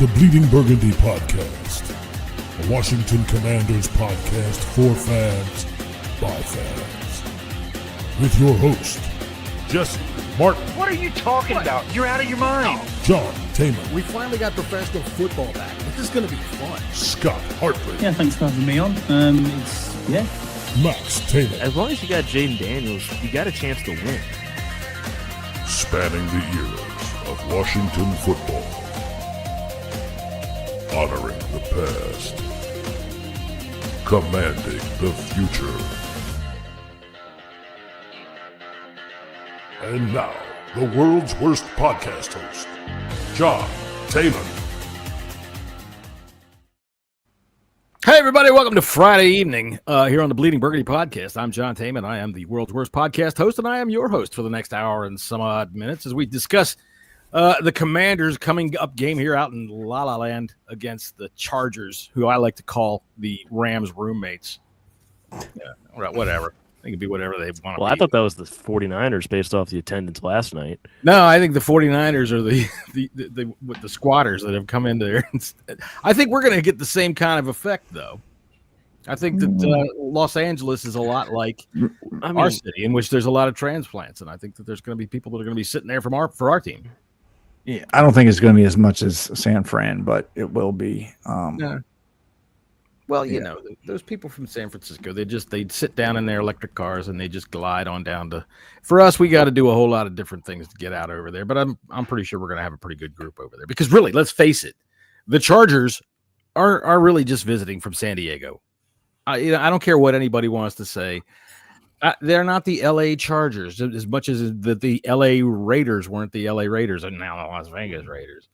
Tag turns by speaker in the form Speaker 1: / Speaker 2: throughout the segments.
Speaker 1: the Bleeding Burgundy Podcast, a Washington Commanders podcast for fans, by fans. With your host, Jessy, Martin.
Speaker 2: What are you talking about? You're out of your mind.
Speaker 1: John Taman.
Speaker 3: We finally got professional football back. This is going to be fun.
Speaker 1: Scott Hartley.
Speaker 4: Yeah, thanks for having me on.
Speaker 1: Max Taylor.
Speaker 2: As long as you got Jayden Daniels, you got a chance to win.
Speaker 1: Spanning the eras of Washington football. Honoring the past. Commanding the future. And now, the world's worst podcast host, John Taylor.
Speaker 3: Hey, everybody. Welcome to Friday evening here on the Bleeding Burgundy Podcast. I'm John Taman. I am the world's worst podcast host, and I am your host for the next hour and some odd minutes as we discuss the Commanders' coming up game here out in La La Land against the Chargers, who I like to call the Rams' roommates. Yeah, whatever. They can be whatever they want to be.
Speaker 5: Well, I thought that was the 49ers based off the attendance last night.
Speaker 3: No, I think the 49ers are the squatters that have come in there. I think we're going to get the same kind of effect, though. I think that Los Angeles is a lot like our city, in which there's a lot of transplants, and I think that there's going to be people that are going to be sitting there for our team.
Speaker 6: Yeah, I don't think it's going to be as much as San Fran, but it will be.
Speaker 3: Yeah. Well, you know, those people from San Francisco, they'd sit down in their electric cars and they just glide on down to. For us, we got to do a whole lot of different things to get out over there, but I'm pretty sure we're going to have a pretty good group over there because really, let's face it, the Chargers are really just visiting from San Diego. I don't care what anybody wants to say. They're not the L.A. Chargers as much as the L.A. Raiders weren't the L.A. Raiders and now the Las Vegas Raiders.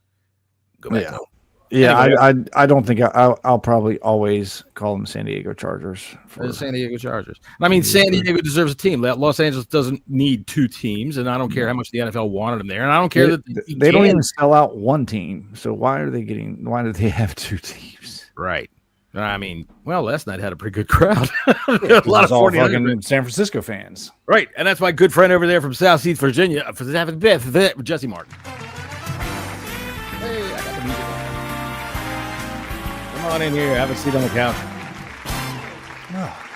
Speaker 3: Go back home.
Speaker 6: Yeah,
Speaker 3: anyway,
Speaker 6: I don't think I'll probably always call them San Diego Chargers.
Speaker 3: The San Diego Chargers. I mean, San Diego deserves a team. Los Angeles doesn't need two teams, and I don't care how much the NFL wanted them there. And I don't care that
Speaker 6: they don't even sell out one team. So why do they have two teams?
Speaker 3: Right. I mean, well, last night had a pretty good crowd. A lot of
Speaker 6: all fucking San Francisco fans.
Speaker 3: Right, and that's my good friend over there from South East Virginia, Jesse Martin. Hey, I got the music on. Come on in here. Have a seat on the couch.
Speaker 6: Oh.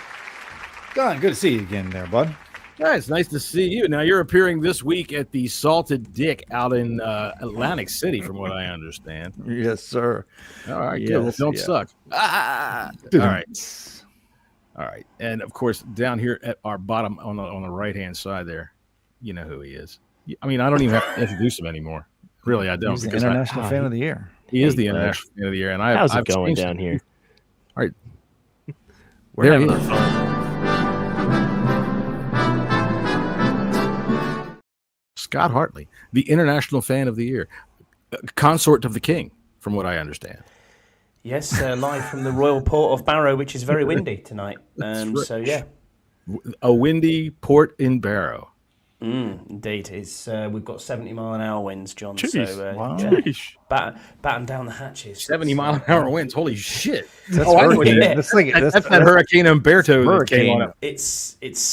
Speaker 6: Don, good to see you again there, bud.
Speaker 3: Yeah, it's nice to see you. Now, you're appearing this week at the Salted Dick out in Atlantic City, from what I understand.
Speaker 6: Yes, sir.
Speaker 3: All right, good. Well, don't suck. All right. And, of course, down here at our bottom on the right-hand side there, you know who he is. I mean, I don't even have to introduce him anymore. Really, I don't.
Speaker 6: He's the International Fan of the Year.
Speaker 3: He is the International Fan of the Year. And
Speaker 5: how's it going down here?
Speaker 3: All right.
Speaker 5: We're having fun.
Speaker 3: Scott Hartley, the International Fan of the Year, consort of the King, from what I understand.
Speaker 7: Yes, live from the Royal Port of Barrow, which is very windy tonight. So, yeah.
Speaker 3: A windy port in Barrow.
Speaker 7: Indeed. We've got 70-mile-an-hour winds, John.
Speaker 5: Jeez.
Speaker 7: So,
Speaker 5: wow.
Speaker 7: batten down the hatches.
Speaker 3: 70-mile-an-hour winds. Holy shit.
Speaker 6: That's
Speaker 3: hurricane.
Speaker 6: That's
Speaker 3: that Hurricane Umberto that came on.
Speaker 7: It started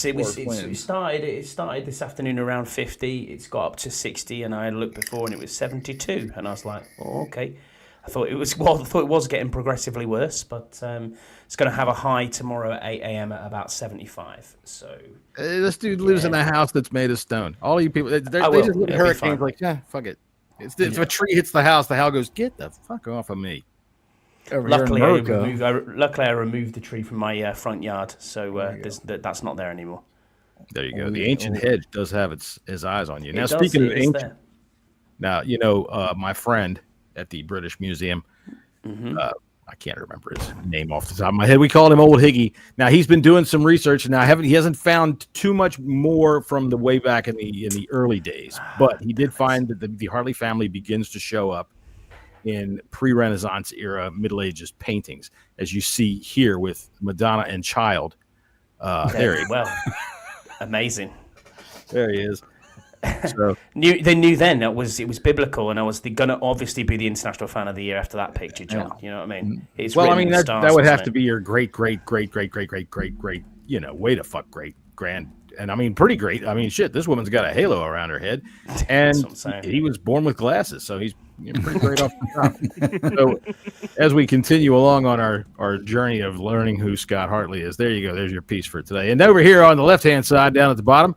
Speaker 7: this afternoon around 50. It's got up to 60, and I had looked before, and it was 72. And I was like, oh, okay. I thought it was getting progressively worse, but it's going to have a high tomorrow at 8 a.m. at about 75. So
Speaker 3: this dude lives in a house that's made of stone. All you people, they just look at hurricanes like, yeah, fuck it. If a tree hits the house goes, get the fuck off of me.
Speaker 7: Luckily, I removed the tree from my front yard, so that's not there anymore.
Speaker 3: There you go. The ancient hedge does have his eyes on you. Now, speaking of ancient, now my friend at the British Museum. I can't remember his name off the top of my head. We called him Old Higgy. Now he's been doing some research, and he hasn't found too much more from the way back in the early days. But he did find that the Hartley family begins to show up in pre-Renaissance era Middle Ages paintings, as you see here with Madonna and Child. There he
Speaker 7: well, amazing.
Speaker 3: There he is. So
Speaker 7: they knew then it was biblical, and I was going to obviously be the International Fan of the Year after that picture, John. You know what I mean? It's
Speaker 3: that would have to be your great, way to fuck great grand, and I mean pretty great. I mean, shit, this woman's got a halo around her head, and he was born with glasses, so he's Pretty great off the top. So, as we continue along on our journey of learning who Scott Hartley is, there you go. There's your piece for today. And over here on the left-hand side, down at the bottom,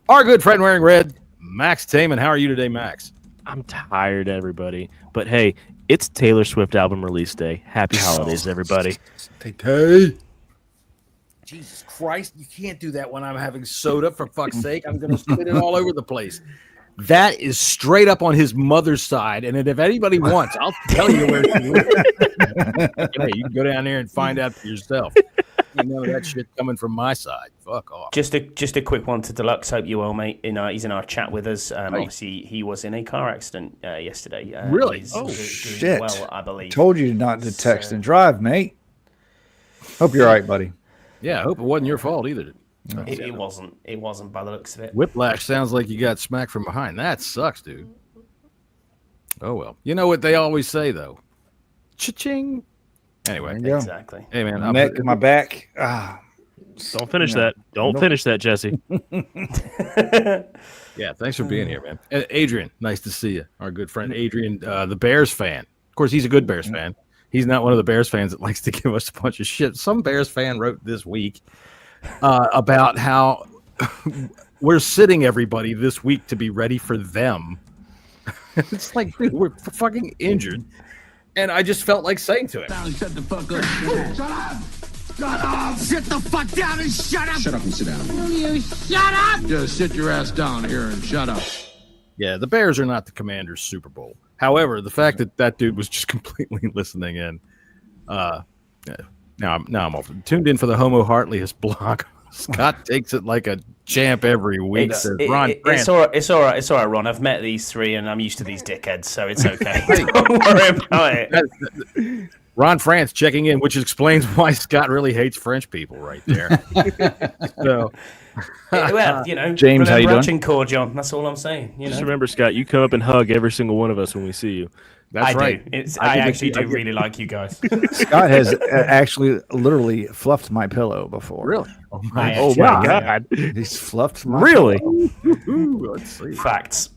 Speaker 3: our good friend wearing red, Max Taman. How are you today, Max?
Speaker 5: I'm tired, everybody. But hey, it's Taylor Swift album release day. Happy holidays, everybody.
Speaker 3: Hey. Jesus Christ, you can't do that when I'm having soda, for fuck's sake. I'm going to spit it all over the place. That is straight up on his mother's side. And if anybody wants, I'll tell you where she lives. Hey, you can go down there and find out for yourself. You know that shit coming from my side. Fuck off.
Speaker 7: Just a quick one to Deluxe. Hope you well, mate. He's in our chat with us. Obviously, he was in a car accident yesterday.
Speaker 3: Really?
Speaker 7: He's
Speaker 6: Oh,
Speaker 7: doing
Speaker 6: shit.
Speaker 7: well, I believe.
Speaker 6: Told you not to text and drive, mate. Hope you're all right, buddy.
Speaker 3: Yeah, I hope it wasn't your fault either.
Speaker 7: It wasn't. It wasn't by the looks of it.
Speaker 3: Whiplash sounds like you got smacked from behind. That sucks, dude. Oh, well. You know what they always say, though? Cha-ching. Anyway.
Speaker 7: Exactly.
Speaker 3: Hey, man.
Speaker 6: My neck, my back.
Speaker 5: Don't finish that. Don't finish that, Jesse.
Speaker 3: Yeah, thanks for being here, man. And Adrian, nice to see you. Our good friend Adrian, the Bears fan. Of course, he's a good Bears fan. He's not one of the Bears fans that likes to give us a bunch of shit. Some Bears fan wrote this week about how we're sitting everybody this week to be ready for them. It's like, dude, we're fucking injured. And I just felt like saying to him,
Speaker 4: Shut the fuck up. Shut up. Shut up. Sit the fuck down and shut up. Shut up and sit down. You shut up. Just sit your ass down here and shut up.
Speaker 3: yeah, the Bears are not the Commanders' Super Bowl. However, the fact that that dude was just completely listening in, now I'm off. Tuned in for the Homo Hartley's blog. Scott takes it like a champ every week.
Speaker 7: It's all right, Ron. I've met these three, and I'm used to these dickheads, so it's okay. Don't worry about it.
Speaker 3: Ron France checking in, which explains why Scott really hates French people right there. So,
Speaker 7: Well, you know,
Speaker 6: James, how you doing?
Speaker 7: Cordion. That's all I'm saying. You know,
Speaker 5: Just remember, Scott, you come up and hug every single one of us when we see you.
Speaker 3: that's right.
Speaker 7: I actually do really like you guys.
Speaker 6: Scott has actually literally fluffed my pillow before.
Speaker 3: Really?
Speaker 5: Oh my God.
Speaker 6: He's fluffed my
Speaker 5: Really?
Speaker 6: pillow.
Speaker 3: Let's see.
Speaker 7: Facts.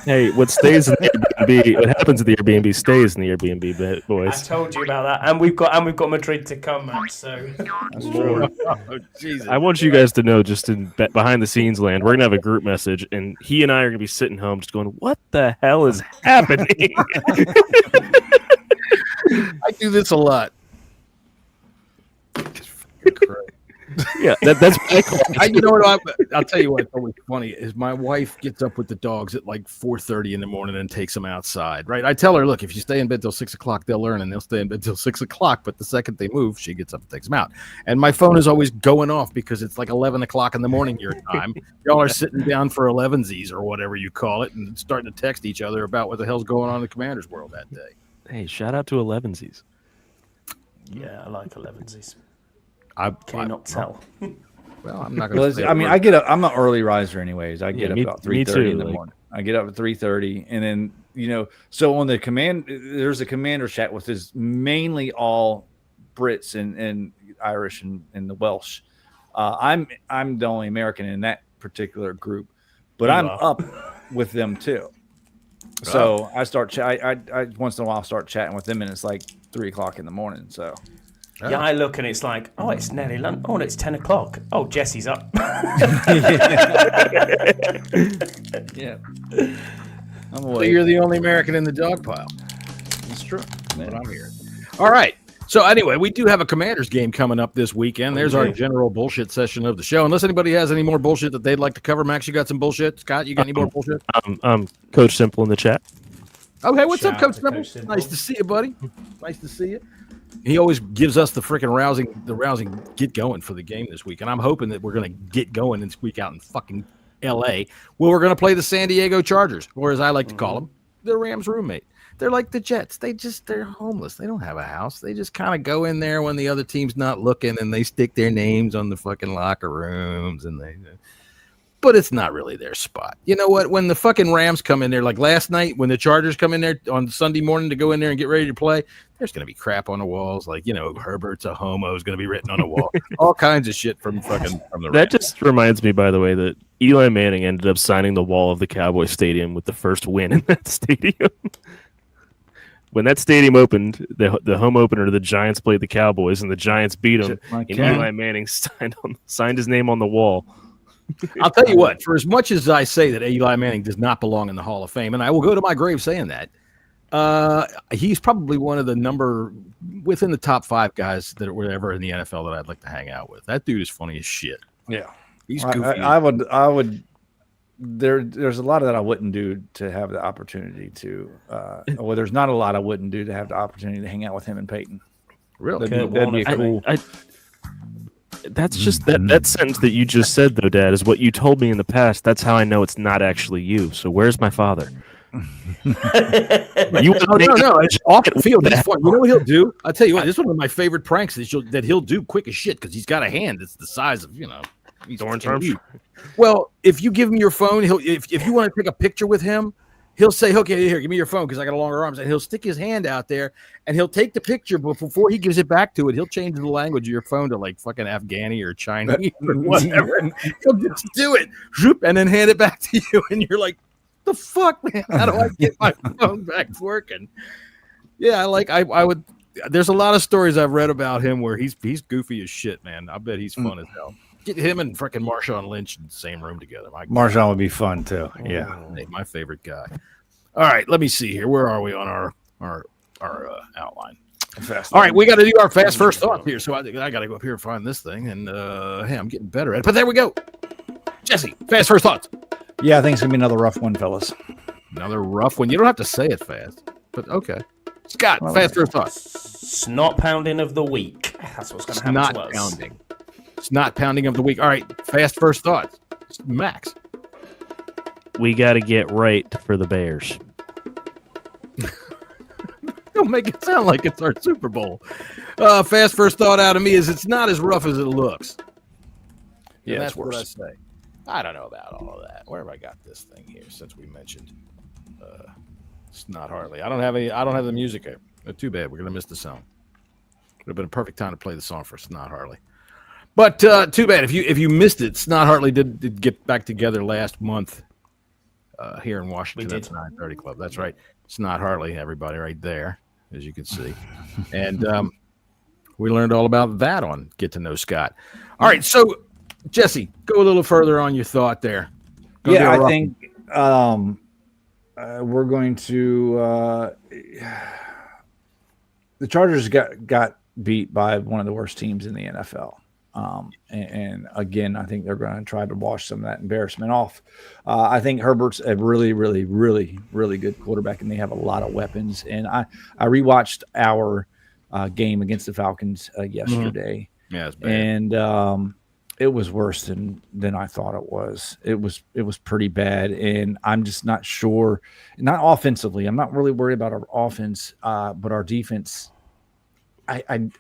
Speaker 5: Hey, what stays in the Airbnb, what happens in the Airbnb stays in the Airbnb,
Speaker 7: I
Speaker 5: boys.
Speaker 7: told you about that, and we've got Madrid to come, Matt. So
Speaker 6: That's true.
Speaker 3: Oh, Jesus.
Speaker 5: I want you guys to know, just in behind the scenes land, we're gonna have a group message, and he and I are gonna be sitting home, just going, "What the hell is happening?"
Speaker 3: I do this a lot.
Speaker 5: Yeah, that's what I call it.
Speaker 3: You know what? I'll tell you what's always funny is my wife gets up with the dogs at like 4:30 in the morning and takes them outside. Right? I tell her, look, if you stay in bed till 6 o'clock, they'll learn, and they'll stay in bed till 6 o'clock. But the second they move, she gets up and takes them out. And my phone is always going off because it's like 11 o'clock in the morning your time. Y'all are sitting down for 11sies or whatever you call it, and starting to text each other about what the hell's going on in the Commanders world that day.
Speaker 5: Hey, shout out to 11sies.
Speaker 7: yeah, I like 11sies.
Speaker 3: I
Speaker 7: Can you not tell?
Speaker 3: Well, I'm not going to.
Speaker 6: Well, I mean, I get up. I'm an early riser, anyways. I get up
Speaker 5: me-
Speaker 6: about
Speaker 5: me
Speaker 6: 3:30 in
Speaker 5: too,
Speaker 6: the
Speaker 5: like-
Speaker 6: morning. I get up at 3:30, and then so on the there's a commander chat with is mainly all Brits and Irish and the Welsh. I'm the only American in that particular group, but I'm up with them too. So I start I once in a while start chatting with them, and it's like 3 o'clock in the morning. So.
Speaker 7: Yeah, I look and it's like, oh, it's nearly lunch. Oh, it's 10 o'clock. Oh, Jesse's up.
Speaker 6: Yeah. I'm
Speaker 3: So
Speaker 6: awake.
Speaker 3: you're the only American in the dog pile.
Speaker 6: That's true.
Speaker 3: What I'm hearing. All right. So anyway, we do have a Commanders game coming up this weekend. There's our general bullshit session of the show. Unless anybody has any more bullshit that they'd like to cover. Max, you got some bullshit? Scott, you got any more bullshit?
Speaker 5: Coach Simple in the chat.
Speaker 3: Okay, what's
Speaker 7: Shout
Speaker 3: up,
Speaker 7: out
Speaker 3: Coach
Speaker 7: to
Speaker 3: Simple?
Speaker 7: Coach Simple.
Speaker 3: Nice to see you, buddy. Nice to see you. He always gives us the freaking rousing get going for the game this week. And I'm hoping that we're going to get going this week out in fucking L.A. Well, we're going to play the San Diego Chargers, or as I like to call them, the Rams' roommate. They're like the Jets. They're homeless. They don't have a house. They just kind of go in there when the other team's not looking, and they stick their names on the fucking locker rooms, but it's not really their spot. You know what? When the fucking Rams come in there, like last night, when the Chargers come in there on Sunday morning to go in there and get ready to play, there's going to be crap on the walls. Like, Herbert's a homo is going to be written on the wall. All kinds of shit from the Rams.
Speaker 5: That just reminds me, by the way, that Eli Manning ended up signing the wall of the Cowboy Stadium with the first win in that stadium. when that stadium opened, the home opener, the Giants played the Cowboys, and the Giants beat them. And Eli Manning signed his name on the wall.
Speaker 3: I'll tell you what, for as much as I say that Eli Manning does not belong in the Hall of Fame, and I will go to my grave saying that, he's probably one of the within the top 5 guys that were ever in the NFL that I'd like to hang out with. That dude is funny as shit.
Speaker 6: Yeah.
Speaker 3: He's goofy.
Speaker 6: I would. There's a lot of that I wouldn't do to have the opportunity to. Well, there's not a lot I wouldn't do to have the opportunity to hang out with him and Peyton.
Speaker 3: Really,
Speaker 6: that'd be cool.
Speaker 5: That's just that sentence that you just said, though, Dad, is what you told me in the past. That's how I know it's not actually you. So where's my father?
Speaker 3: No. It's off the field. That's fun. You know what he'll do? I'll tell you what. This is one of my favorite pranks that he'll do quick as shit because he's got a hand that's the size of He's well, if you give him your phone, if you want to take a picture with him, he'll say, "Okay, here, give me your phone because I got longer arms." And he'll stick his hand out there and he'll take the picture, but before he gives it back to it, he'll change the language of your phone to like fucking Afghani or Chinese or whatever. He'll just do it, and then hand it back to you, and you're like, "The fuck, man? How do I get my phone back working?" Yeah, I would. There's a lot of stories I've read about him where he's goofy as shit, man. I bet he's fun as hell. Get him and freaking Marshawn Lynch in the same room together.
Speaker 6: Marshawn would be fun too. Yeah,
Speaker 3: my favorite guy. All right, let me see here. Where are we on our outline? All right, we got to do our fast first thoughts here. So I got to go up here and find this thing. And hey, I'm getting better at it. But there we go. Jesse, fast first thoughts.
Speaker 6: Yeah, I think it's gonna be another rough one, fellas.
Speaker 3: Another rough one. You don't have to say it fast, but okay. Scott, fast first thoughts.
Speaker 7: Snot pounding of the week. That's what's going to happen to us.
Speaker 3: Pounding. Snot pounding of the week. All right, fast first thoughts. Max.
Speaker 5: We got to get right for the Bears.
Speaker 3: Don't make it sound like it's our Super Bowl. Fast first thought out of me is it's not as rough as it looks. Yeah, that's what I say. I don't know about all of that. Where have I got this thing here? Since we mentioned Snot Hartley, I don't have the music here. Too bad. We're gonna miss the song. Would have been a perfect time to play the song for Snot Hartley. But too bad if you missed it. Snot Hartley did get back together last month here in Washington at the 930 Club. That's right. Snot Hartley, everybody, right there, as you can see. And we learned all about that on Get to Know Scott. All right, so Jesse, go a little further on your thought there.
Speaker 6: I think we're going to the Chargers got beat by one of the worst teams in the NFL. And again, I think they're going to try to wash some of that embarrassment off. I think Herbert's a really, really, really, really good quarterback, and they have a lot of weapons. And I rewatched our game against the Falcons yesterday.
Speaker 3: Yeah, it's bad.
Speaker 6: And it was worse than I thought it was. It was pretty bad, and I'm just not sure. Not offensively, I'm not really worried about our offense, but our defense. I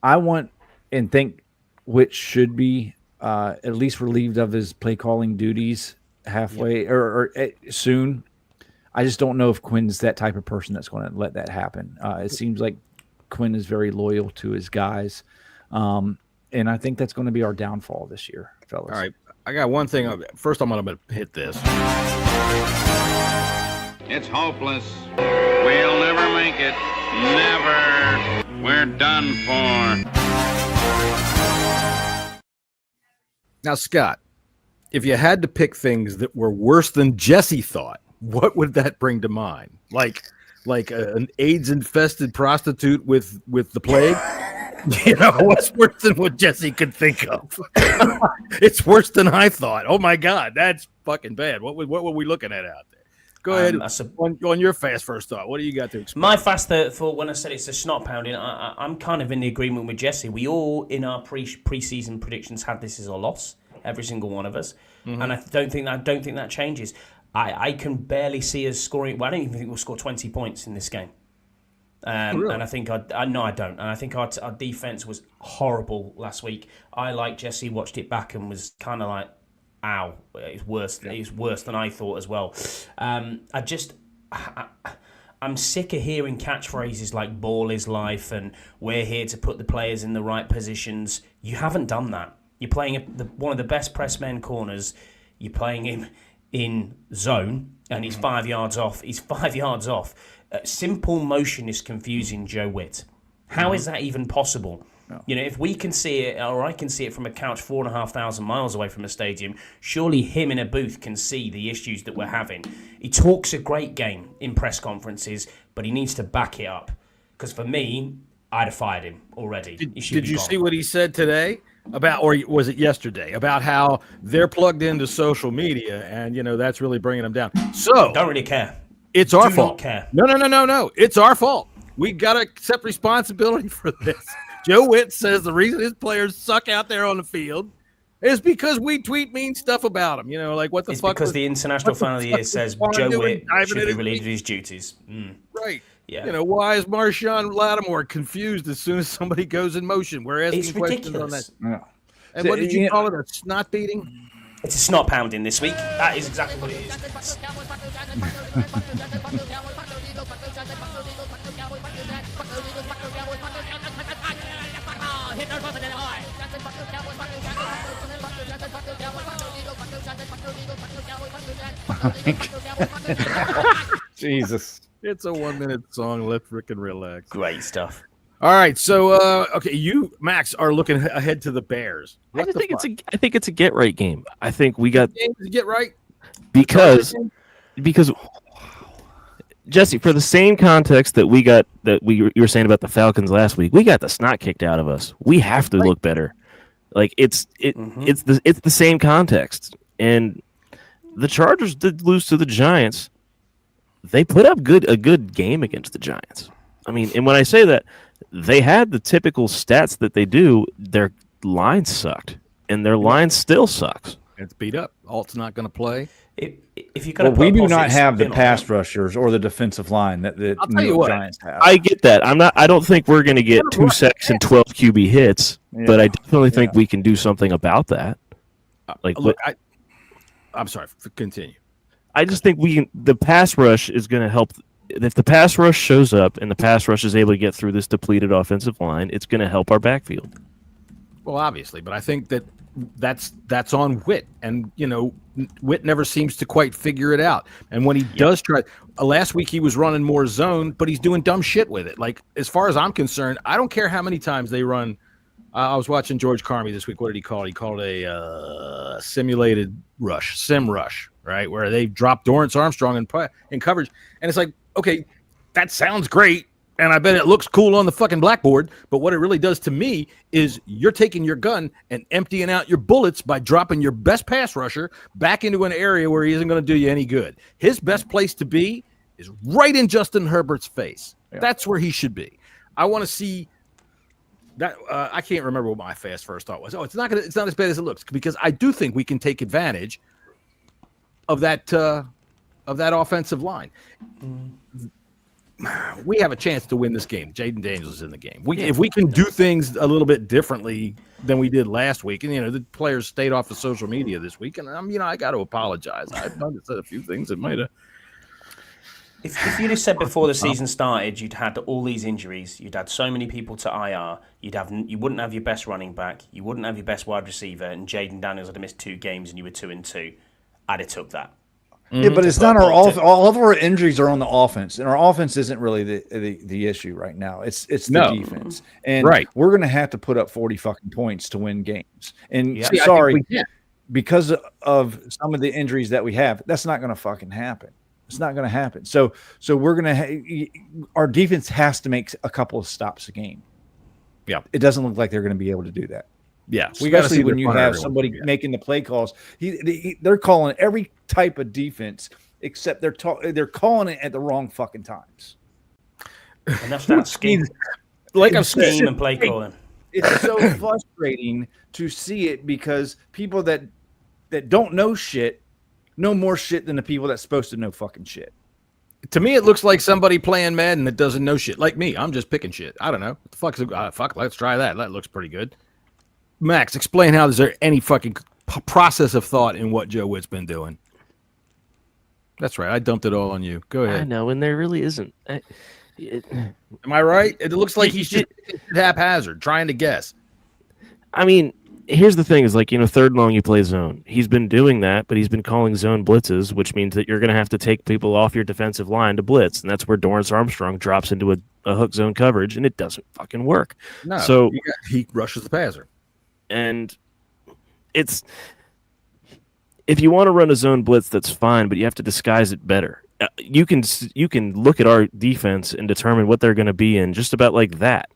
Speaker 6: want and think Which should be at least relieved of his play calling duties halfway or soon. I just don't know if Quinn's that type of person that's going to let that happen. It seems like Quinn is very loyal to his guys. And I think that's going to be our downfall this year, fellas.
Speaker 3: All right. I got one thing. First, I'm going to hit this.
Speaker 8: It's hopeless. We'll never make it. Never. We're done for.
Speaker 3: Now, Scott, if you had to pick things that were worse than Jesse thought, what would that bring to mind? Like an AIDS-infested prostitute with the plague? You know, what's worse than what Jesse could think of? It's worse than I thought. Oh, my God, that's fucking bad. What were we looking at out there? Go ahead. On your fast first thought, what do you got to explain?
Speaker 7: My fast thought, when I said it's a snot pounding, I'm kind of in the agreement with Jesse. We all, in our pre-season predictions, had this as a loss, every single one of us. Mm-hmm. And I don't think that changes. I can barely see us scoring. Well, I don't even think we'll score 20 points in this game. Really? And I think no, I don't. And I think our defense was horrible last week. I, like Jesse, watched it back and was kind of like, ow, it's worse. Yeah. It's worse than I thought as well. I'm sick of hearing catchphrases like "ball is life" and "we're here to put the players in the right positions." You haven't done that. You're playing one of the best press men corners. You're playing him in zone, and he's 5 yards off. He's 5 yards off. simple motion is confusing Joe Witt. How is that even possible? No. You know, if we can see it, or I can see it from a couch 4,500 miles away from a stadium, surely him in a booth can see the issues that we're having. He talks a great game in press conferences, but he needs to back it up. Because for me, I'd have fired him already.
Speaker 3: Did you see what he said today about, or was it yesterday, about how they're plugged into social media and, you know, that's really bringing them down? So
Speaker 7: don't really care.
Speaker 3: It's our fault.
Speaker 7: Not care.
Speaker 3: No. It's our fault. We got to accept responsibility for this. Joe Witt says the reason his players suck out there on the field is because we tweet mean stuff about them. You know, like what the fuck?
Speaker 7: It's because the International Fan of the Year says Joe Witt should be relieved of his duties.
Speaker 3: Right. Yeah. You know, why is Marshawn Lattimore confused as soon as somebody goes in motion? We're asking questions on that. Yeah. And what did you call it? A snot beating?
Speaker 7: It's a snot pounding this week. That is exactly what it is.
Speaker 6: Jesus.
Speaker 3: It's a 1-minute song. Let's frickin' relax.
Speaker 7: Great stuff.
Speaker 3: All right, so okay, you, Max, are looking ahead to the Bears.
Speaker 5: I think it's a get right game. I think we got
Speaker 3: get right
Speaker 5: because Jesse, for the same context that you were saying about the Falcons last week, we got the snot kicked out of us. We have to look better. Like it's the same context. And the Chargers did lose to the Giants. They put up a good game against the Giants. I mean, and when I say that, they had the typical stats that they do. Their line sucked, and their line still sucks.
Speaker 3: It's beat up. Alt's not going to play.
Speaker 7: If you
Speaker 6: we do not have the pass rushers or the defensive line that the New York Giants have.
Speaker 5: I get that. I don't think we're going to get 2 sacks and 12 QB hits, but I definitely think we can do something about that.
Speaker 3: Look, I'm sorry. Continue.
Speaker 5: I just think the pass rush is going to help. If the pass rush shows up and the pass rush is able to get through this depleted offensive line, it's going to help our backfield.
Speaker 3: Well, obviously, but I think that's on Witt, and you know, Witt never seems to quite figure it out. And when he does try, last week he was running more zone, but he's doing dumb shit with it. Like, as far as I'm concerned, I don't care how many times they run. I was watching George Carmi this week. What did he call it? He called it a simulated rush, sim rush, right? Where they drop Dorrance Armstrong in coverage. And it's like, okay, that sounds great. And I bet it looks cool on the fucking blackboard. But what it really does to me is you're taking your gun and emptying out your bullets by dropping your best pass rusher back into an area where he isn't going to do you any good. His best place to be is right in Justin Herbert's face. Yeah. That's where he should be. I want to see that. I can't remember what my first thought was. It's not as bad as it looks, because I do think we can take advantage of that offensive line. We have a chance to win this game. Jayden Daniels is in the game. If we can do things a little bit differently than we did last week, and you know, the players stayed off of social media this week, and I got to apologize. I've said a few things that might have.
Speaker 7: If you'd have said before the season started, you'd had all these injuries, you'd had so many people to IR, you wouldn't have your best running back, you wouldn't have your best wide receiver, and Jayden Daniels had missed 2 games, and you were 2-2. I'd have took that.
Speaker 6: Yeah, but it's not all of our injuries are on the offense, and our offense isn't really the issue right now. It's the defense, and we're going to have to put up 40 fucking points to win games. And because of some of the injuries that we have, that's not going to fucking happen. It's not going to happen. So we're going to our defense has to make a couple of stops a game.
Speaker 3: Yeah,
Speaker 6: it doesn't look like they're going to be able to do that.
Speaker 3: Yeah,
Speaker 6: especially when you have somebody making the play calls. They're calling every type of defense, except they're calling it at the wrong fucking times.
Speaker 7: And that's not scheme.
Speaker 6: Like I'm
Speaker 7: scheme and play calling.
Speaker 6: It's so frustrating to see it, because people that don't know shit know more shit than the people that's supposed to know fucking shit.
Speaker 3: To me, it looks like somebody playing Madden that doesn't know shit. Like me, I'm just picking shit. I don't know. What the fuck, let's try that. That looks pretty good. Max, explain how is there any fucking process of thought in what Joe Witt's been doing? That's right. I dumped it all on you. Go ahead.
Speaker 5: I know, and there really isn't.
Speaker 3: Am I right? It looks like he's just haphazard, trying to guess.
Speaker 5: I mean, here's the thing: is like third and long you play zone. He's been doing that, but he's been calling zone blitzes, which means that you're going to have to take people off your defensive line to blitz, and that's where Dorrance Armstrong drops into a hook zone coverage, and it doesn't fucking work.
Speaker 3: No,
Speaker 5: so
Speaker 3: he rushes the passer,
Speaker 5: and it's if you want to run a zone blitz, that's fine, but you have to disguise it better. You can look at our defense and determine what they're going to be in just about like that.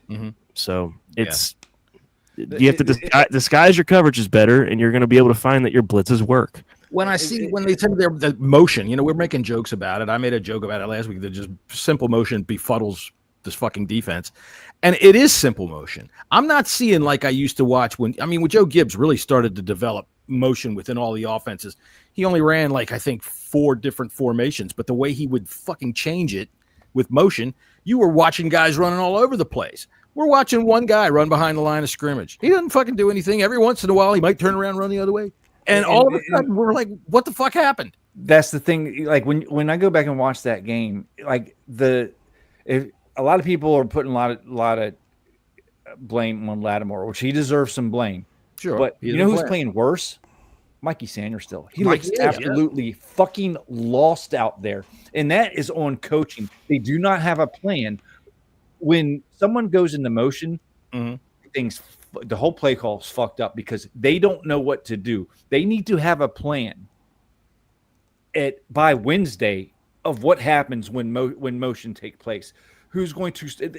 Speaker 3: Mm-hmm.
Speaker 5: So it's. You have to disguise your coverages better, and you're going to be able to find that your blitzes work.
Speaker 3: When they tell me the motion, we're making jokes about it. I made a joke about it last week that just simple motion befuddles this fucking defense. And it is simple motion. I'm not seeing like I used to watch when Joe Gibbs really started to develop motion within all the offenses. He only ran like, I think, 4 different formations, but the way he would fucking change it with motion, you were watching guys running all over the place. We're watching one guy run behind the line of scrimmage. He doesn't fucking do anything. Every once in a while, he might turn around and run the other way. And all of a sudden, we're like, what the fuck happened?
Speaker 6: That's the thing. Like when I go back and watch that game, like if a lot of people are putting a lot of blame on Lattimore, which he deserves some blame.
Speaker 3: Sure.
Speaker 6: But who's playing worse? Mikey Sanders still. He looks absolutely fucking lost out there. And that is on coaching. They do not have a plan. When someone goes into motion, the whole play call is fucked up because they don't know what to do. They need to have a plan by Wednesday of what happens when motion takes place. Who's going to?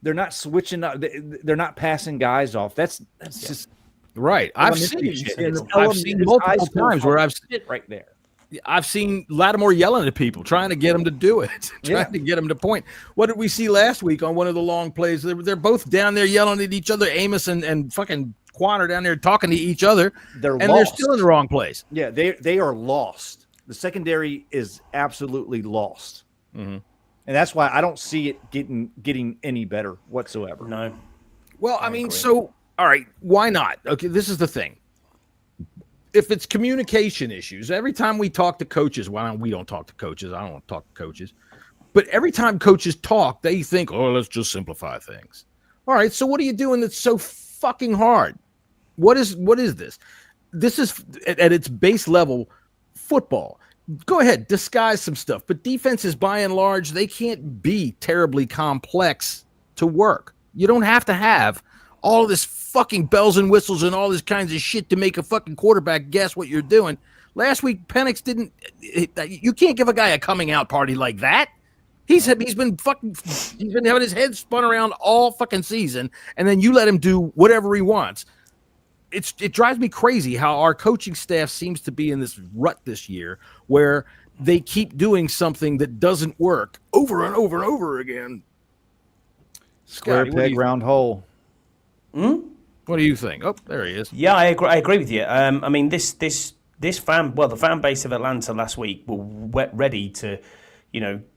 Speaker 6: They're not switching up. They're not passing guys off. That's just
Speaker 3: right. I've seen multiple times where I've
Speaker 6: sit right there.
Speaker 3: I've seen Lattimore yelling at people, trying to get them to do it, trying to get them to point. What did we see last week on one of the long plays? They're both down there yelling at each other. Amos and fucking Quan are down there talking to each other. They're still in the wrong place.
Speaker 6: Yeah, they are lost. The secondary is absolutely lost, and that's why I don't see it getting any better whatsoever.
Speaker 7: No.
Speaker 3: Well, I mean, so all right, why not? Okay, this is the thing. If it's communication issues, every time we talk to coaches, we don't talk to coaches. I don't want to talk to coaches. But every time coaches talk, they think, oh, let's just simplify things. All right, so what are you doing that's so fucking hard? What is this? This is, at its base level, football. Go ahead, disguise some stuff. But defenses, by and large, they can't be terribly complex to work. You don't have to have all of this fucking bells and whistles and all this kinds of shit to make a fucking quarterback guess what you're doing. Last week, Penix didn't. You can't give a guy a coming out party like that. He's been having his head spun around all fucking season, and then you let him do whatever he wants. It drives me crazy how our coaching staff seems to be in this rut this year, where they keep doing something that doesn't work over and over and over again.
Speaker 6: Square peg, round hole.
Speaker 3: What do you think? Oh, there he is.
Speaker 7: Yeah, I agree with you. I mean, the fan base of Atlanta last week were ready to,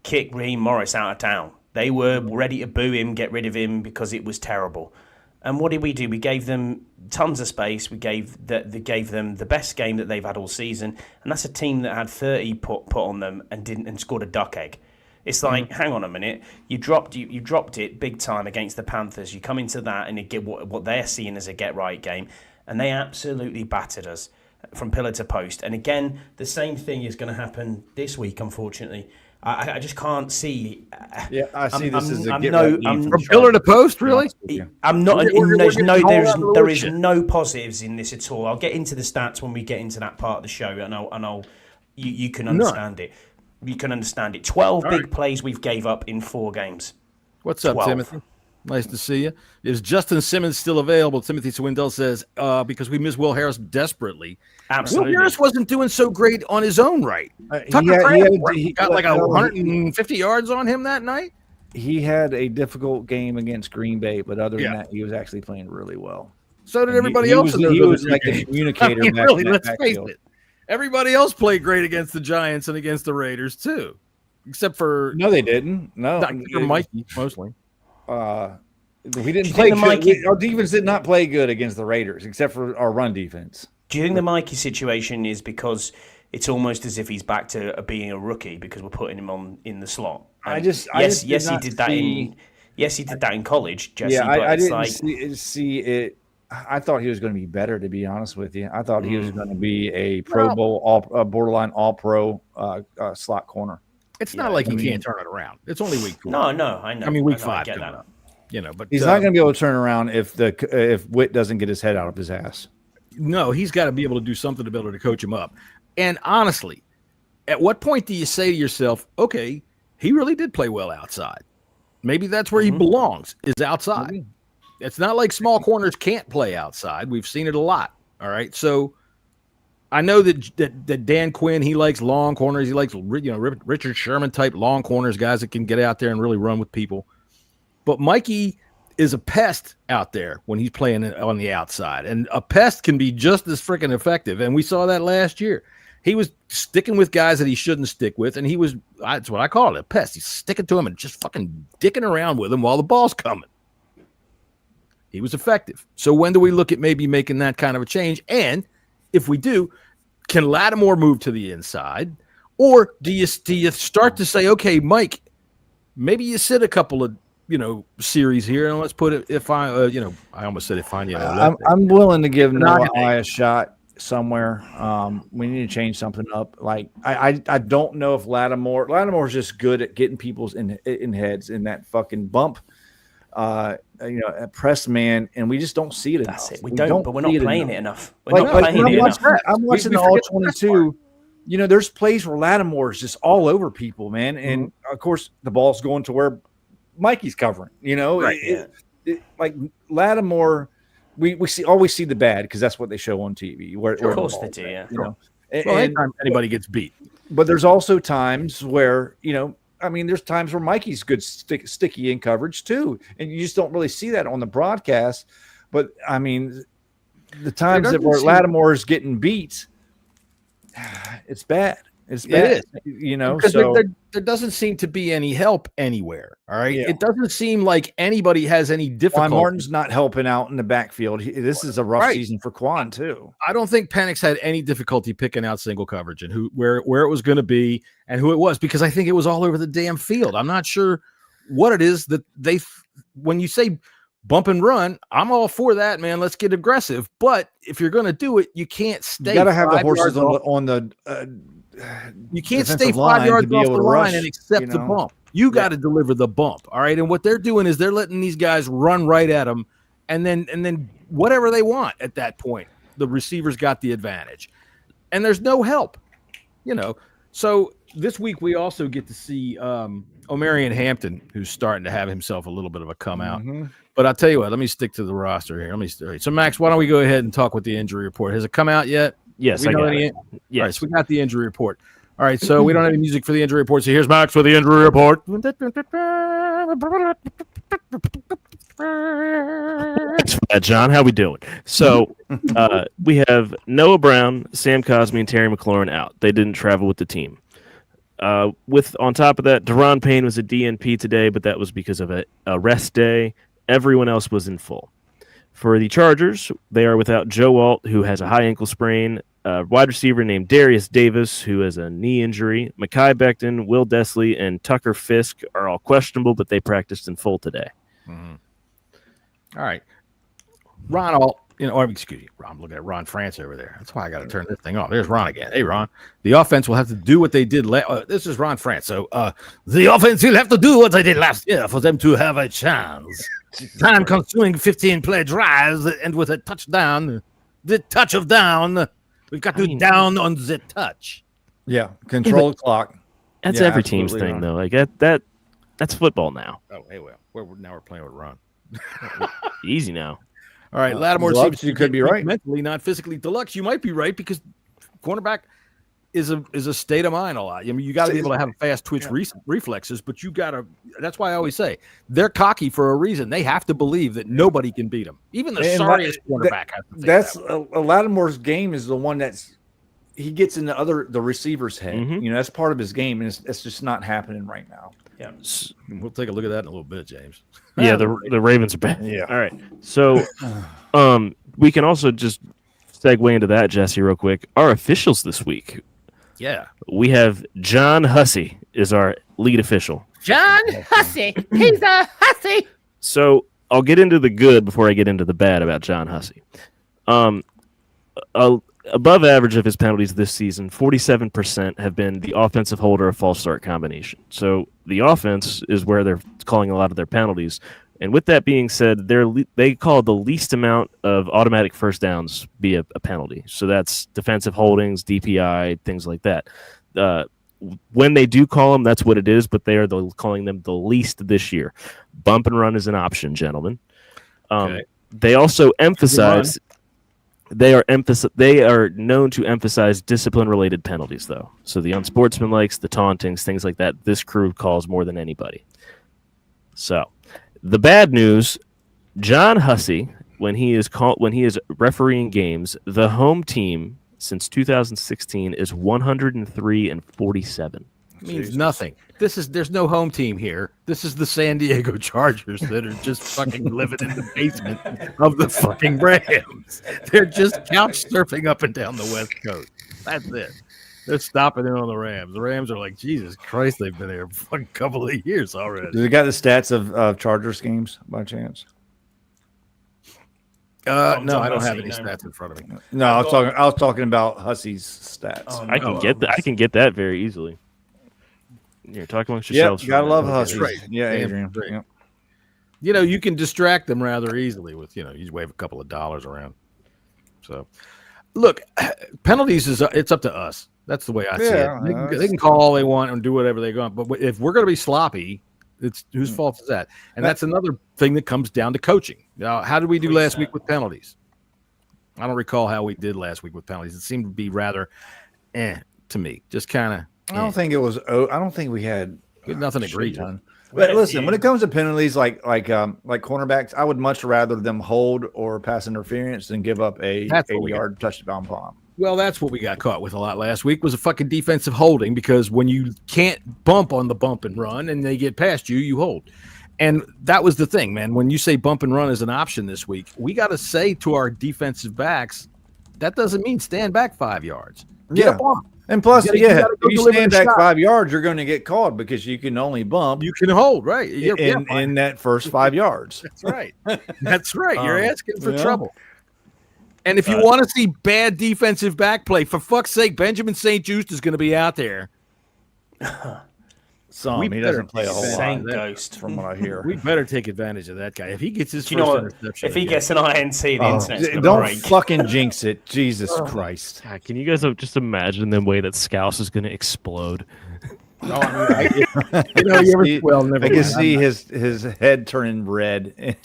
Speaker 7: kick Raheem Morris out of town. They were ready to boo him, get rid of him because it was terrible. And what did we do? We gave them tons of space. We gave them the best game that they've had all season, and that's a team that had 30 put on them and scored a duck egg. It's like, hang on a minute, you dropped it big time against the Panthers. You come into that and you get what they're seeing as a get-right game, and they absolutely battered us from pillar to post. And again, the same thing is going to happen this week, unfortunately. I just can't see.
Speaker 6: Yeah, I see this as a
Speaker 3: from pillar to post, really?
Speaker 7: I'm not. There is no positives in this at all. I'll get into the stats when we get into that part of the show, and you can understand it. You can understand it. 12 big plays we've gave up in 4 games.
Speaker 3: What's up, 12. Timothy? Nice to see you. Is Justin Simmons still available? Timothy Swindell says, because we miss Will Harris desperately.
Speaker 7: Absolutely.
Speaker 3: Will Harris wasn't doing so great on his own right. He got like 150 yards on him that night.
Speaker 6: He had a difficult game against Green Bay, but other than that, he was actually playing really well.
Speaker 3: So did everybody else.
Speaker 6: He was like a communicator.
Speaker 3: Let's face it. Everybody else played great against the Giants and against the Raiders too, except for
Speaker 6: they didn't. No,
Speaker 3: for Mikey mostly.
Speaker 6: We didn't play good. Our defense did not play good against the Raiders, except for our run defense.
Speaker 7: Do you think the Mikey situation is because it's almost as if he's back to being a rookie because we're putting him in the slot? And he did that in college. Jessy,
Speaker 6: yeah,
Speaker 7: but
Speaker 6: I didn't see it I thought he was going to be better, to be honest with you. I thought he was going to be a Pro Bowl, borderline All-Pro slot corner.
Speaker 3: It's not like he can't turn it around. It's only week 4.
Speaker 7: No, I know.
Speaker 3: I mean, week 5.
Speaker 7: I get that.
Speaker 3: But
Speaker 6: he's not going to be able to turn around if Witt doesn't get his head out of his ass.
Speaker 3: No, he's got to be able to do something to be able to coach him up. And honestly, at what point do you say to yourself, okay, he really did play well outside? Maybe that's where he belongs, is outside. Mm-hmm. It's not like small corners can't play outside. We've seen it a lot. All right. So I know that Dan Quinn, he likes long corners. He likes, Richard Sherman type long corners, guys that can get out there and really run with people. But Mikey is a pest out there when he's playing on the outside. And a pest can be just as freaking effective. And we saw that last year. He was sticking with guys that he shouldn't stick with. And that's what I call it, a pest. He's sticking to him and just fucking dicking around with him while the ball's coming. He was effective. So when do we look at maybe making that kind of a change? And if we do, can Lattimore move to the inside? Or do you start to say, okay, Mike, maybe you sit a couple of, series here, and let's put it, I almost said
Speaker 6: I'm willing to give Noah a shot somewhere. We need to change something up. Like, I don't know if Lattimore's just good at getting people's in heads in that fucking bump. A press man, and we just don't see it enough.
Speaker 7: That's it. We don't, but we're not playing it enough.
Speaker 6: I'm watching the All-22. There's plays where Lattimore is just all over people, man. And of course, the ball's going to where Mikey's covering. Right, like Lattimore, we always see the bad because that's what they show on TV.
Speaker 7: Of course they do. Yeah.
Speaker 3: Anytime anybody gets beat,
Speaker 6: but there's also times where there's times where Mikey's good sticky in coverage too, and you just don't really see that on the broadcast. But I mean, the times that where Lattimore is getting beat, it's bad. It's bad.
Speaker 3: It is. Because there doesn't seem to be any help anywhere. All right, it doesn't seem like anybody has any difficulty.
Speaker 6: Quan Martin's not helping out in the backfield. This is a rough season for Quan too.
Speaker 3: I don't think Penix had any difficulty picking out single coverage and where it was going to be and who it was, because I think it was all over the damn field. I'm not sure what it is that when you say bump and run, I'm all for that, man. Let's get aggressive. But if you're going to do it, you can't stay.
Speaker 6: You got to have the horses on the.
Speaker 3: You can't stay 5 yards off the line and accept the bump. You got to deliver the bump. All right. And what they're doing is they're letting these guys run right at them. And then whatever they want at that point, the receivers got the advantage. And there's no help, So this week we also get to see Omarion Hampton, who's starting to have himself a little bit of a come out. Mm-hmm. But I'll tell you what, let me stick to the roster here. So Max, why don't we go ahead and talk with the injury report? Has it come out yet?
Speaker 5: Yes, I got it.
Speaker 3: Yes. All right, so we got the injury report. All right, so we don't have any music for the injury report. So here's Max with the injury report.
Speaker 5: Thanks for that, John. How we doing? So we have Noah Brown, Sam Cosmi, and Terry McLaurin out. They didn't travel with the team. On top of that, Deron Payne was a DNP today, but that was because of a rest day. Everyone else was in full. For the Chargers, they are without Joe Alt, who has a high ankle sprain, a wide receiver named Darius Davis, who has a knee injury. Mekhi Becton, Will Desley, and Tucker Fisk are all questionable, but they practiced in full today.
Speaker 3: Mm-hmm. All right. Ron Alt, excuse me, I'm looking at Ron France over there. That's why I got to turn this thing off. There's Ron again. Hey, Ron. The offense will have to do what they did. This is Ron France. So the offense will have to do what they did last year for them to have a chance. Time-consuming 15-play drives, and with a touchdown, the touch of down. We've got to down on the touch.
Speaker 6: Yeah, control the clock.
Speaker 5: That's every team's thing, Ron. Though. Like that's football now.
Speaker 3: Oh, hey, well, we're playing with Ron.
Speaker 5: Easy now.
Speaker 3: All right, Lattimore
Speaker 6: seems you could be right.
Speaker 3: Mentally, not physically deluxe. You might be right because cornerback is a state of mind a lot. I mean, you got to be able to have fast twitch reflexes, but you got to. That's why I always say they're cocky for a reason. They have to believe that nobody can beat them. Even the sorriest cornerback has to think
Speaker 6: that's a Lattimore's game is the one he gets in the receiver's head.
Speaker 5: Mm-hmm.
Speaker 6: That's part of his game, and it's just not happening right now.
Speaker 7: Yeah,
Speaker 3: we'll take a look at that in a little bit, James.
Speaker 5: Yeah, the Ravens are bad.
Speaker 6: Yeah.
Speaker 5: All right. So, we can also just segue into that, Jesse, real quick. Our officials this week.
Speaker 3: Yeah.
Speaker 5: We have John Hussey is our lead official.
Speaker 9: John Hussey. He's a hussy.
Speaker 5: So I'll get into the good before I get into the bad about John Hussey. Above average of his penalties this season, 47% have been the offensive hold or a false start combination. So the offense is where they're calling a lot of their penalties. And with that being said, they call the least amount of automatic first downs be a penalty. So that's defensive holdings, DPI, things like that. When they do call them, that's what it is, but they are calling them the least this year. Bump and run is an option, gentlemen. Okay. They also emphasize they are known to emphasize discipline-related penalties, though. So the unsportsmanlikes, the tauntings, things like that, this crew calls more than anybody. So the bad news, John Hussey, when he is refereeing games, the home team since 2016 is 103-47.
Speaker 3: Means nothing. There's no home team here. This is the San Diego Chargers that are just fucking living in the basement of the fucking Rams. They're just couch surfing up and down the West Coast. That's it. They're stopping in on the Rams. The Rams are like, Jesus Christ, they've been there for a couple of years already.
Speaker 6: Do they got the stats of Chargers games by chance?
Speaker 3: No, I don't have any stats in front of me.
Speaker 6: No, I was talking about Hussey's stats.
Speaker 5: I can get that very easily. You're talking amongst yourselves.
Speaker 6: Yeah, gotta love Hussey.
Speaker 3: Right.
Speaker 6: Yeah, Adrian. Yep.
Speaker 3: You know, you can distract them rather easily with, you wave a couple of dollars around. So, look, penalties it's up to us. That's the way I see it. They can call all they want and do whatever they want. But if we're going to be sloppy, it's whose fault is that? And that's another thing that comes down to coaching. Now, how did we do last week with penalties? I don't recall how we did last week with penalties. It seemed to be rather to me. Just kind of.
Speaker 6: I don't think it was. I don't think we had
Speaker 3: nothing agreed on.
Speaker 6: But listen, when it comes to penalties like cornerbacks, I would much rather them hold or pass interference than give up a 8-yard touchdown bomb.
Speaker 3: Well, that's what we got caught with a lot last week was a fucking defensive holding because when you can't bump on the bump and run and they get past you, you hold. And that was the thing, man. When you say bump and run is an option this week, we got to say to our defensive backs, that doesn't mean stand back 5 yards. Get a bump.
Speaker 6: And plus, if you stand back 5 yards, you're going to get called because you can only bump.
Speaker 3: You can hold, right?
Speaker 6: In that first 5 yards.
Speaker 3: That's right. That's right. You're asking for trouble. And if you want to see bad defensive back play, for fuck's sake, Benjamin St. Just is going to be out there.
Speaker 6: He doesn't play a whole lot.
Speaker 7: Ghost,
Speaker 6: from what I hear.
Speaker 3: We better take advantage of that guy. If he gets his first interception.
Speaker 7: If he gets an INT, the internet's going
Speaker 6: don't
Speaker 7: to break.
Speaker 6: fucking jinx it. Jesus Christ.
Speaker 5: God, can you guys just imagine the way that Scouse is going to explode?
Speaker 6: I can see his head turning red.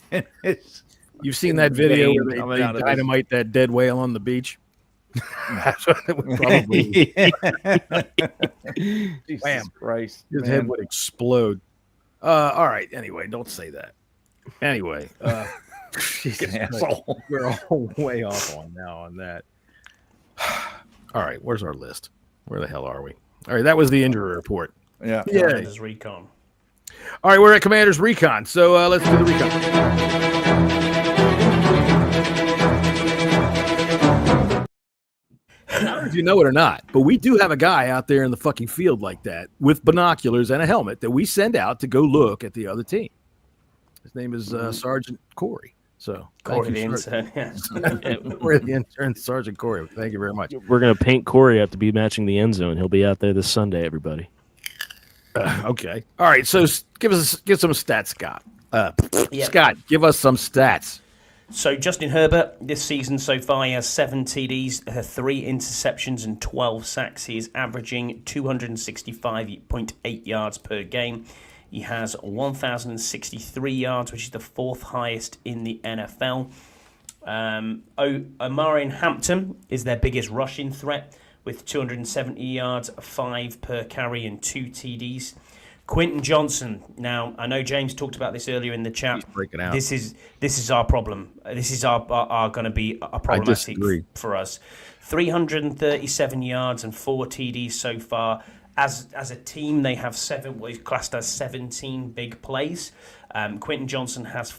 Speaker 3: You've seen that video where they dynamite that dead whale on the beach? That's what it would probably be.
Speaker 6: Jesus Christ.
Speaker 3: His head would explode. All right. Anyway, don't say that. Anyway,
Speaker 6: asshole.
Speaker 3: We're all way off on that. All right. Where's our list? Where the hell are we? All right. That was the injury report.
Speaker 6: Yeah.
Speaker 7: Commander's Recon.
Speaker 3: All right. We're at Commander's Recon. So let's do the recon. I don't know if you know it or not, but we do have a guy out there in the fucking field like that with binoculars and a helmet that we send out to go look at the other team. His name is Sergeant Corey. So
Speaker 7: Corey the intern.
Speaker 3: Corey the intern, Sergeant Corey. Thank you very much.
Speaker 5: We're going to paint Corey up to be matching the end zone. He'll be out there this Sunday, everybody.
Speaker 3: Okay. All right. So give some stats, Scott. Scott, give us some stats.
Speaker 7: So Justin Herbert, this season so far, he has 7 TDs, 3 interceptions and 12 sacks. He is averaging 265.8 yards per game. He has 1,063 yards, which is the 4th highest in the NFL. Omarion Hampton is their biggest rushing threat with 270 yards, 5 per carry and 2 TDs. Quentin Johnson. Now, I know James talked about this earlier in the chat.
Speaker 3: He's breaking out.
Speaker 7: This is our problem. This is our going to be a problematic for us. 337 yards and 4 TDs so far. As a team, they have 7. What is classed as 17 big plays. Quentin Johnson has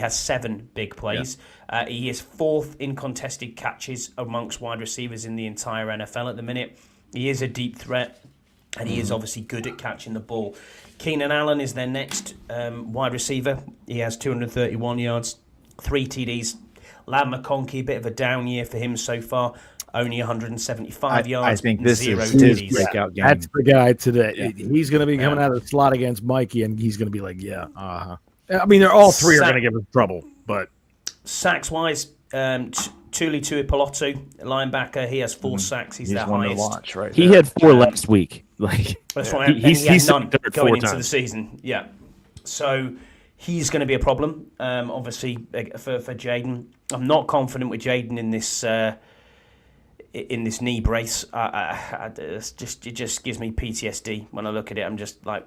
Speaker 7: 7 big plays. Yeah. He is 4th in contested catches amongst wide receivers in the entire NFL at the minute. He is a deep threat. and he is obviously good at catching the ball. Keenan Allen is their next wide receiver. He has 231 yards, 3 TDs. Lad McConkey, a bit of a down year for him so far. Only 175 yards.
Speaker 6: I think this
Speaker 7: zero
Speaker 6: is his
Speaker 7: TDs.
Speaker 6: breakout game.
Speaker 3: That's the guy today.
Speaker 6: Yeah.
Speaker 3: He's going to be coming out of the slot against Mikey, and he's going to be like, I mean, they're all three are going to give us trouble, but
Speaker 7: sacks-wise, Tuli Tuipulotu, linebacker, he has 4 sacks. He's their
Speaker 6: one to
Speaker 7: highest.
Speaker 6: watch right
Speaker 5: He
Speaker 6: there.
Speaker 5: had 4 last week. Like
Speaker 7: That's right.
Speaker 5: He's
Speaker 7: he had none
Speaker 5: third
Speaker 7: going
Speaker 5: 4
Speaker 7: into the
Speaker 5: times.
Speaker 7: season. Yeah. So he's going to be a problem, obviously, for Jayden. I'm not confident with Jayden in this knee brace. It just gives me PTSD when I look at it. I'm just like,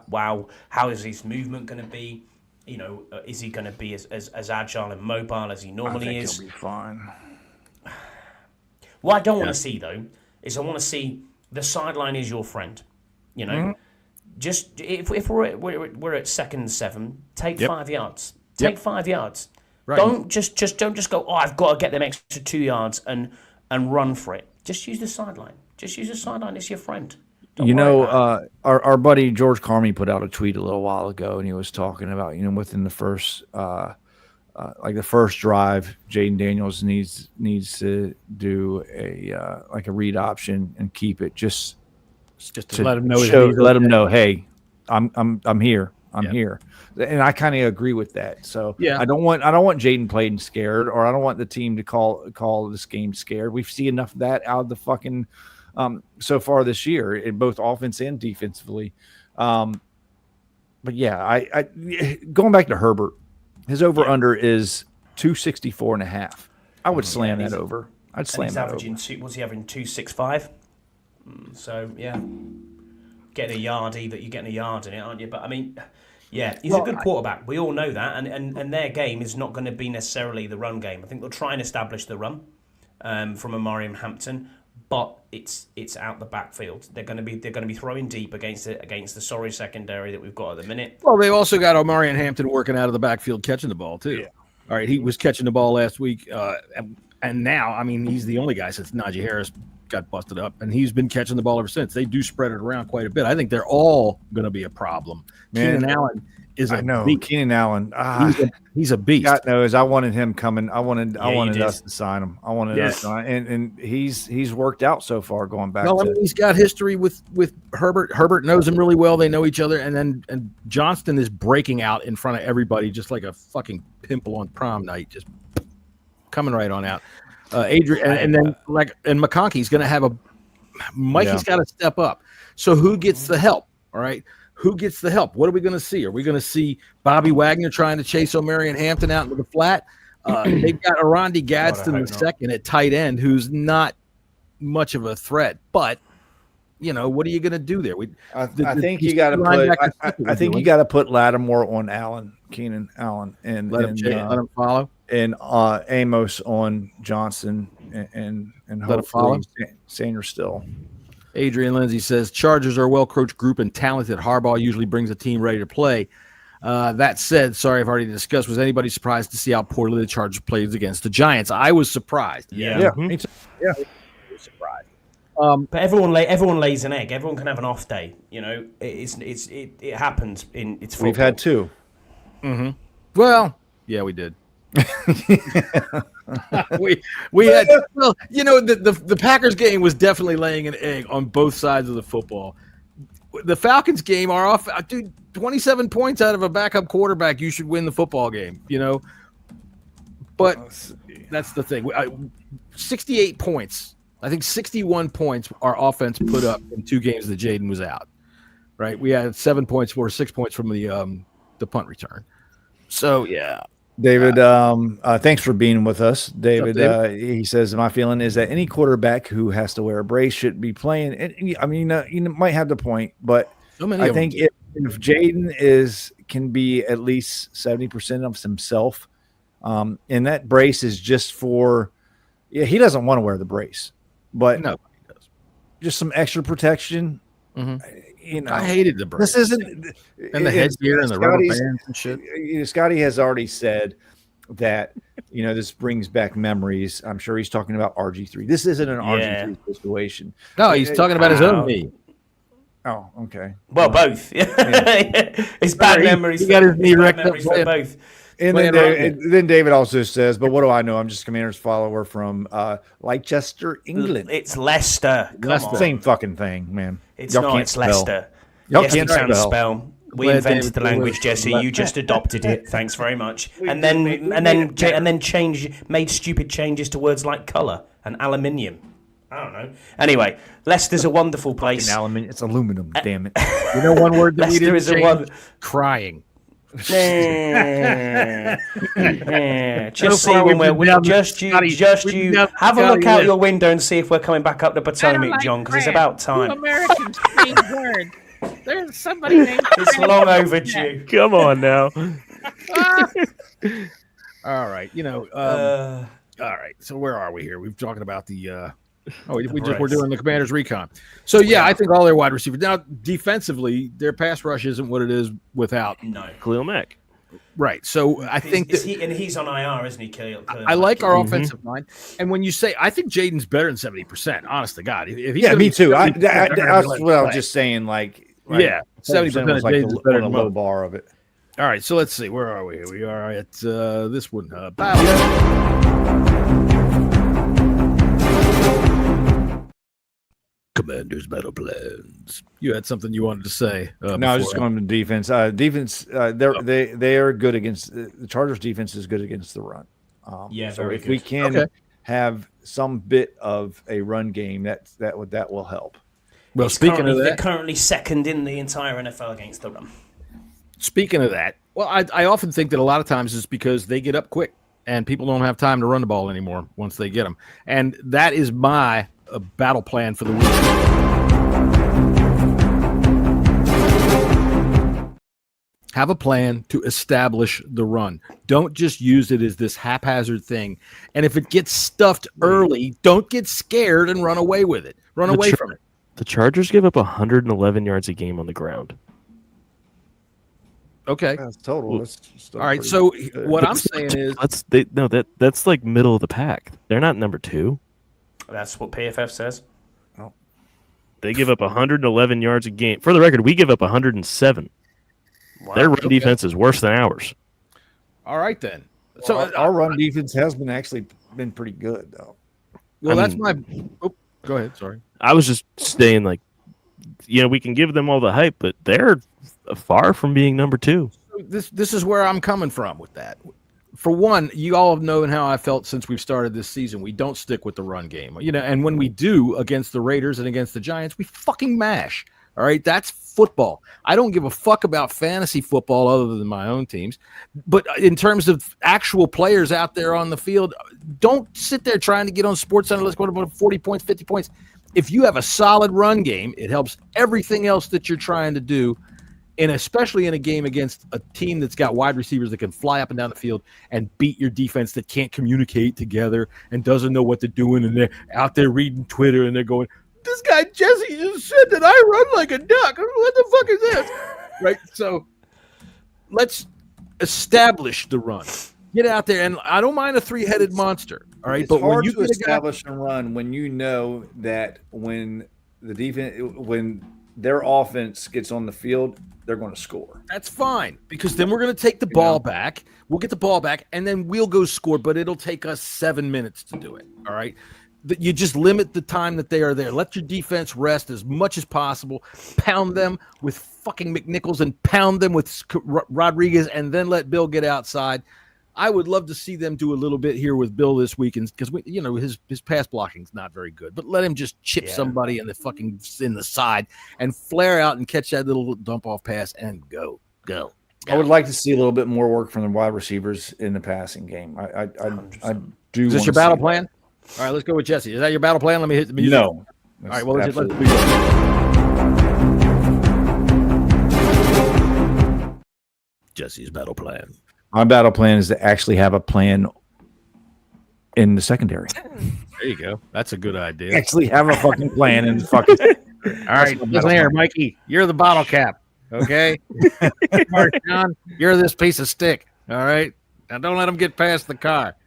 Speaker 7: wow, how is his movement going to be? You know, is he going to be as agile and mobile as he normally is?
Speaker 6: He'll be fine.
Speaker 7: What I don't want to see, though, is I want to see the sideline is your friend. You know, just if we're at 2nd and 7, take 5 yards. Take 5 yards. Right. Don't just go, I've got to get them extra 2 yards and run for it. Just use the sideline. Just use the sideline as your friend.
Speaker 6: Our buddy George Carmi put out a tweet a little while ago, and he was talking about, within the first the first drive, Jayden Daniels needs to do a read option and keep it just to let him know, hey, I'm here. I'm here. And I kind of agree with that. So I don't want Jayden playing scared, or I don't want the team to call this game scared. We've seen enough of that out of the fucking so far this year, in both offense and defensively. But yeah, I going back to Herbert, his over under is 264.5. I would slam that over. I'd slam that over.
Speaker 7: What's he averaging? 265. So yeah, getting a yard either. You're getting a yard in it, aren't you? But I mean, yeah, he's a good quarterback. We all know that, and their game is not going to be necessarily the run game. I think they'll try and establish the run from Amari Hampton, but it's out the backfield. They're going to be throwing deep against the sorry secondary that we've got at the minute.
Speaker 3: Well, they've also got Omari and Hampton working out of the backfield catching the ball too. Yeah. All right, he was catching the ball last week, and now, I mean, he's the only guy since Najee Harris got busted up, and he's been catching the ball ever since. They do spread it around quite a bit. I think they're all going to be a problem. Keenan Allen is a beast.
Speaker 6: Keenan Allen,
Speaker 3: he's a beast.
Speaker 6: God knows, I wanted him coming. I wanted us to sign him. I wanted us to sign, and he's worked out so far. Going back,
Speaker 3: he's got history with Herbert. Herbert knows him really well. They know each other, and Johnston is breaking out in front of everybody, just like a fucking pimple on prom night, just coming right on out. Adrian, and then McConkey's going to have Mikey's got to step up. So who gets the help? All right. Who gets the help? What are we going to see? Are we going to see Bobby Wagner trying to chase Omarion Hampton out into the flat? They've got Arandi Gadsden the second at tight end, who's not much of a threat. But, what are you going to do there?
Speaker 6: I think you got to put Lattimore on Keenan Allen, and let him follow, and Amos on Johnson, and hopefully Sanders still.
Speaker 3: Adrian Lindsay says Chargers are a well-coached group and talented. Harbaugh usually brings a team ready to play. That said, sorry, I've already discussed. Was anybody surprised to see how poorly the Chargers played against the Giants? I was surprised.
Speaker 7: Yeah.
Speaker 3: Me too. Yeah.
Speaker 7: Surprised. But everyone lays an egg. Everyone can have an off day. It happens in it's football.
Speaker 6: We've had 2.
Speaker 3: Mm-hmm. Well, yeah, we did. we had the Packers game was definitely laying an egg on both sides of the football. The Falcons game are off, dude. 27 points out of a backup quarterback, you should win the football game, But that's the thing. 68 points. I think 61 points our offense put up in 2 games that Jayden was out. Right? We had 7 points or 6 points from the punt return. So yeah.
Speaker 6: David, thanks for being with us. David, he says, my feeling is that any quarterback who has to wear a brace should be playing. And I mean, you might have the point, but I think if Jayden can be at least 70% of himself, and that brace is just for, he doesn't want to wear the brace, but
Speaker 3: no, he does.
Speaker 6: Just some extra protection.
Speaker 3: Mm-hmm. I hated the brace.
Speaker 6: This isn't,
Speaker 3: and the headgear and the rubber bands and shit.
Speaker 6: Scotty has already said that this brings back memories. I'm sure he's talking about RG3. This isn't an RG3 situation.
Speaker 3: No, he's talking about his own knee.
Speaker 6: Oh, okay.
Speaker 7: Well, both. It's bad memories.
Speaker 3: He got his knee wrecked up
Speaker 7: for both.
Speaker 6: And then David also says, but what do I know? I'm just a Commanders follower from Leicester, England.
Speaker 7: It's Leicester.
Speaker 6: Same fucking thing, man.
Speaker 7: It's not. It's Leicester.
Speaker 6: Y'all
Speaker 7: yes,
Speaker 6: can't
Speaker 7: spell. We invented the language, Jesse. You just adopted it. Thanks very much. And then made stupid changes to words like colour and aluminium. I don't know. Anyway, Leicester's a wonderful place.
Speaker 6: Aluminium. It's aluminum. Damn it.
Speaker 3: You know one word that
Speaker 7: Leicester
Speaker 3: we
Speaker 7: is
Speaker 3: didn't
Speaker 7: a
Speaker 3: change? Crying.
Speaker 7: Just see when we're just you have a look out your window and see if we're coming back up the Potomac, John, because it's about time.
Speaker 9: Americans change words. There's somebody named.
Speaker 7: It's long overdue.
Speaker 5: Come on now.
Speaker 3: All right, all right. So where are we here? We've talking about we're doing the Commanders recon. So yeah, I think all their wide receivers now defensively, their pass rush isn't what it is without
Speaker 5: Khalil Mack.
Speaker 3: Right. So I think
Speaker 7: he's on IR, isn't he, Khalil?
Speaker 3: I like our offensive line, and when you say I think Jayden's better than 70%, honest to God, if
Speaker 6: me too. That's what I was just saying. Like
Speaker 3: 70%
Speaker 6: was like
Speaker 3: Jayden's better
Speaker 6: on
Speaker 3: than
Speaker 6: the low bar of it.
Speaker 3: All right, so let's see. Where are we? We are at this one. Commanders battle plans. You had something you wanted to say?
Speaker 6: No, I was just going to defense. They are good against the Chargers. Defense is good against the run. So if we can have some bit of a run game, that will help.
Speaker 3: Well, speaking of that,
Speaker 7: they're currently second in the entire NFL against the run.
Speaker 3: Speaking of that, well, I often think that a lot of times it's because they get up quick and people don't have time to run the ball anymore once they get them. And that is my battle plan for the week. Have a plan to establish the run. Don't just use it as this haphazard thing. And if it gets stuffed early, don't get scared and run away with it. Run away from it.
Speaker 5: The Chargers give up 111 yards a game on the ground.
Speaker 3: Okay.
Speaker 6: That's total. That's
Speaker 3: all right. So what I'm saying is
Speaker 5: that's like middle of the pack. They're not number 2.
Speaker 7: That's what PFF says.
Speaker 6: Oh.
Speaker 5: They give up 111 yards a game. For the record, we give up 107. Wow. Their run defense is worse than ours.
Speaker 3: All right then.
Speaker 6: So our run defense has been pretty good though.
Speaker 3: Well, that's my. Oh, go ahead. Sorry.
Speaker 5: I was just saying, we can give them all the hype, but they're far from being number 2.
Speaker 3: This is where I'm coming from with that. For one, you all have known how I felt since we've started this season. We don't stick with the run game, and when we do against the Raiders and against the Giants, we fucking mash. All right, that's football. I don't give a fuck about fantasy football other than my own teams. But in terms of actual players out there on the field, don't sit there trying to get on SportsCenter. Let's go to 40 points, 50 points. If you have a solid run game, it helps everything else that you're trying to do, and especially in a game against a team that's got wide receivers that can fly up and down the field and beat your defense that can't communicate together and doesn't know what they're doing, and they're out there reading Twitter and they're going, this guy Jessy just said that I run like a duck. What the fuck is this? Right? So let's establish the run. Get out there, and I don't mind a 3-headed monster. All right,
Speaker 6: but hard when you establish and run when you know that when their offense gets on the field, they're going to score.
Speaker 3: That's fine, because then we're going to take the ball back. We'll get the ball back, and then we'll go score, but it'll take us 7 minutes to do it. All right. You just limit the time that they are there. Let your defense rest as much as possible. Pound them with fucking McNichols and pound them with Rodriguez, and then let Bill get outside. I would love to see them do a little bit here with Bill this week, because his pass blocking's not very good. But let him just chip somebody in the side and flare out and catch that little dump off pass and go.
Speaker 6: I would like to see a little bit more work from the wide receivers in the passing game. I do.
Speaker 3: Is this your battle plan? All right, let's go with Jessy. Is that your battle plan? Let me hit the music.
Speaker 6: No.
Speaker 3: All right, well, let's do it. Jesse's battle plan.
Speaker 6: My battle plan is to actually have a plan in the secondary.
Speaker 3: There you go. That's a good idea.
Speaker 6: Actually have a fucking plan in the fucking.
Speaker 3: All right, listen here, Mikey. You're the bottle cap, okay? John, you're this piece of stick, all right? Now don't let him get past the car.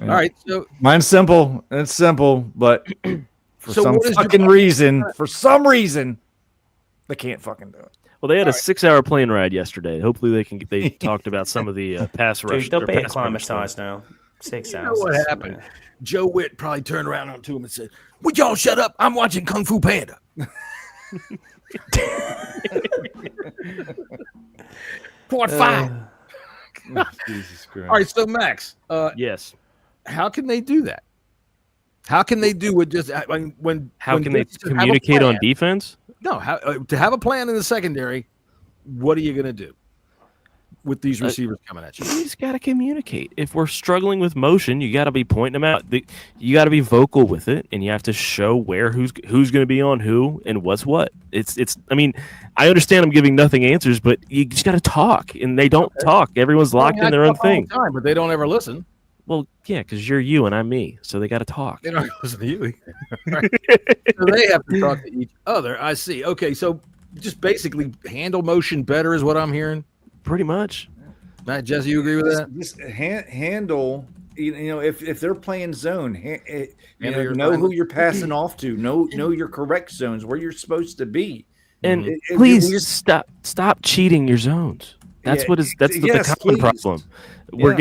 Speaker 3: All right, so
Speaker 6: mine's simple. It's simple, but for some reason, They can't fucking do it.
Speaker 5: Well, they had a 6-hour plane ride yesterday. Hopefully, they talked about some of the pass rush.
Speaker 7: Dude, they'll be acclimatized now. 6 hours.
Speaker 3: You know what happened? Joe Witt probably turned around onto him and said, "Would y'all shut up? I'm watching Kung Fu Panda." Part 5.
Speaker 6: Jesus Christ.
Speaker 3: All right, so Max,
Speaker 5: Yes.
Speaker 3: how can they do that? How can they do it? Just
Speaker 5: How can they communicate on defense?
Speaker 3: No, to have a plan in the secondary. What are you going to do with these receivers coming at you?
Speaker 5: You just got to communicate. If we're struggling with motion, you got to be pointing them out. You got to be vocal with it, and you have to show who's going to be on who and what's what. It's. I mean, I understand I'm giving nothing answers, but you just got to talk, and they don't talk. Everyone's locked in their own thing.
Speaker 3: All the time, but they don't ever listen.
Speaker 5: Well, yeah, because you're you and I'm me, so they got to talk.
Speaker 3: They don't listen to you. Right. So they have to talk to each other. I see. Okay, so just basically handle motion better is what I'm hearing.
Speaker 5: Pretty much.
Speaker 3: Matt, Jesse, you agree with that?
Speaker 6: Just handle. You know, if they're playing zone,
Speaker 3: Handle
Speaker 6: who you're passing off to. Know your correct zones where you're supposed to be.
Speaker 5: And please stop cheating your zones. That's the common problem. We're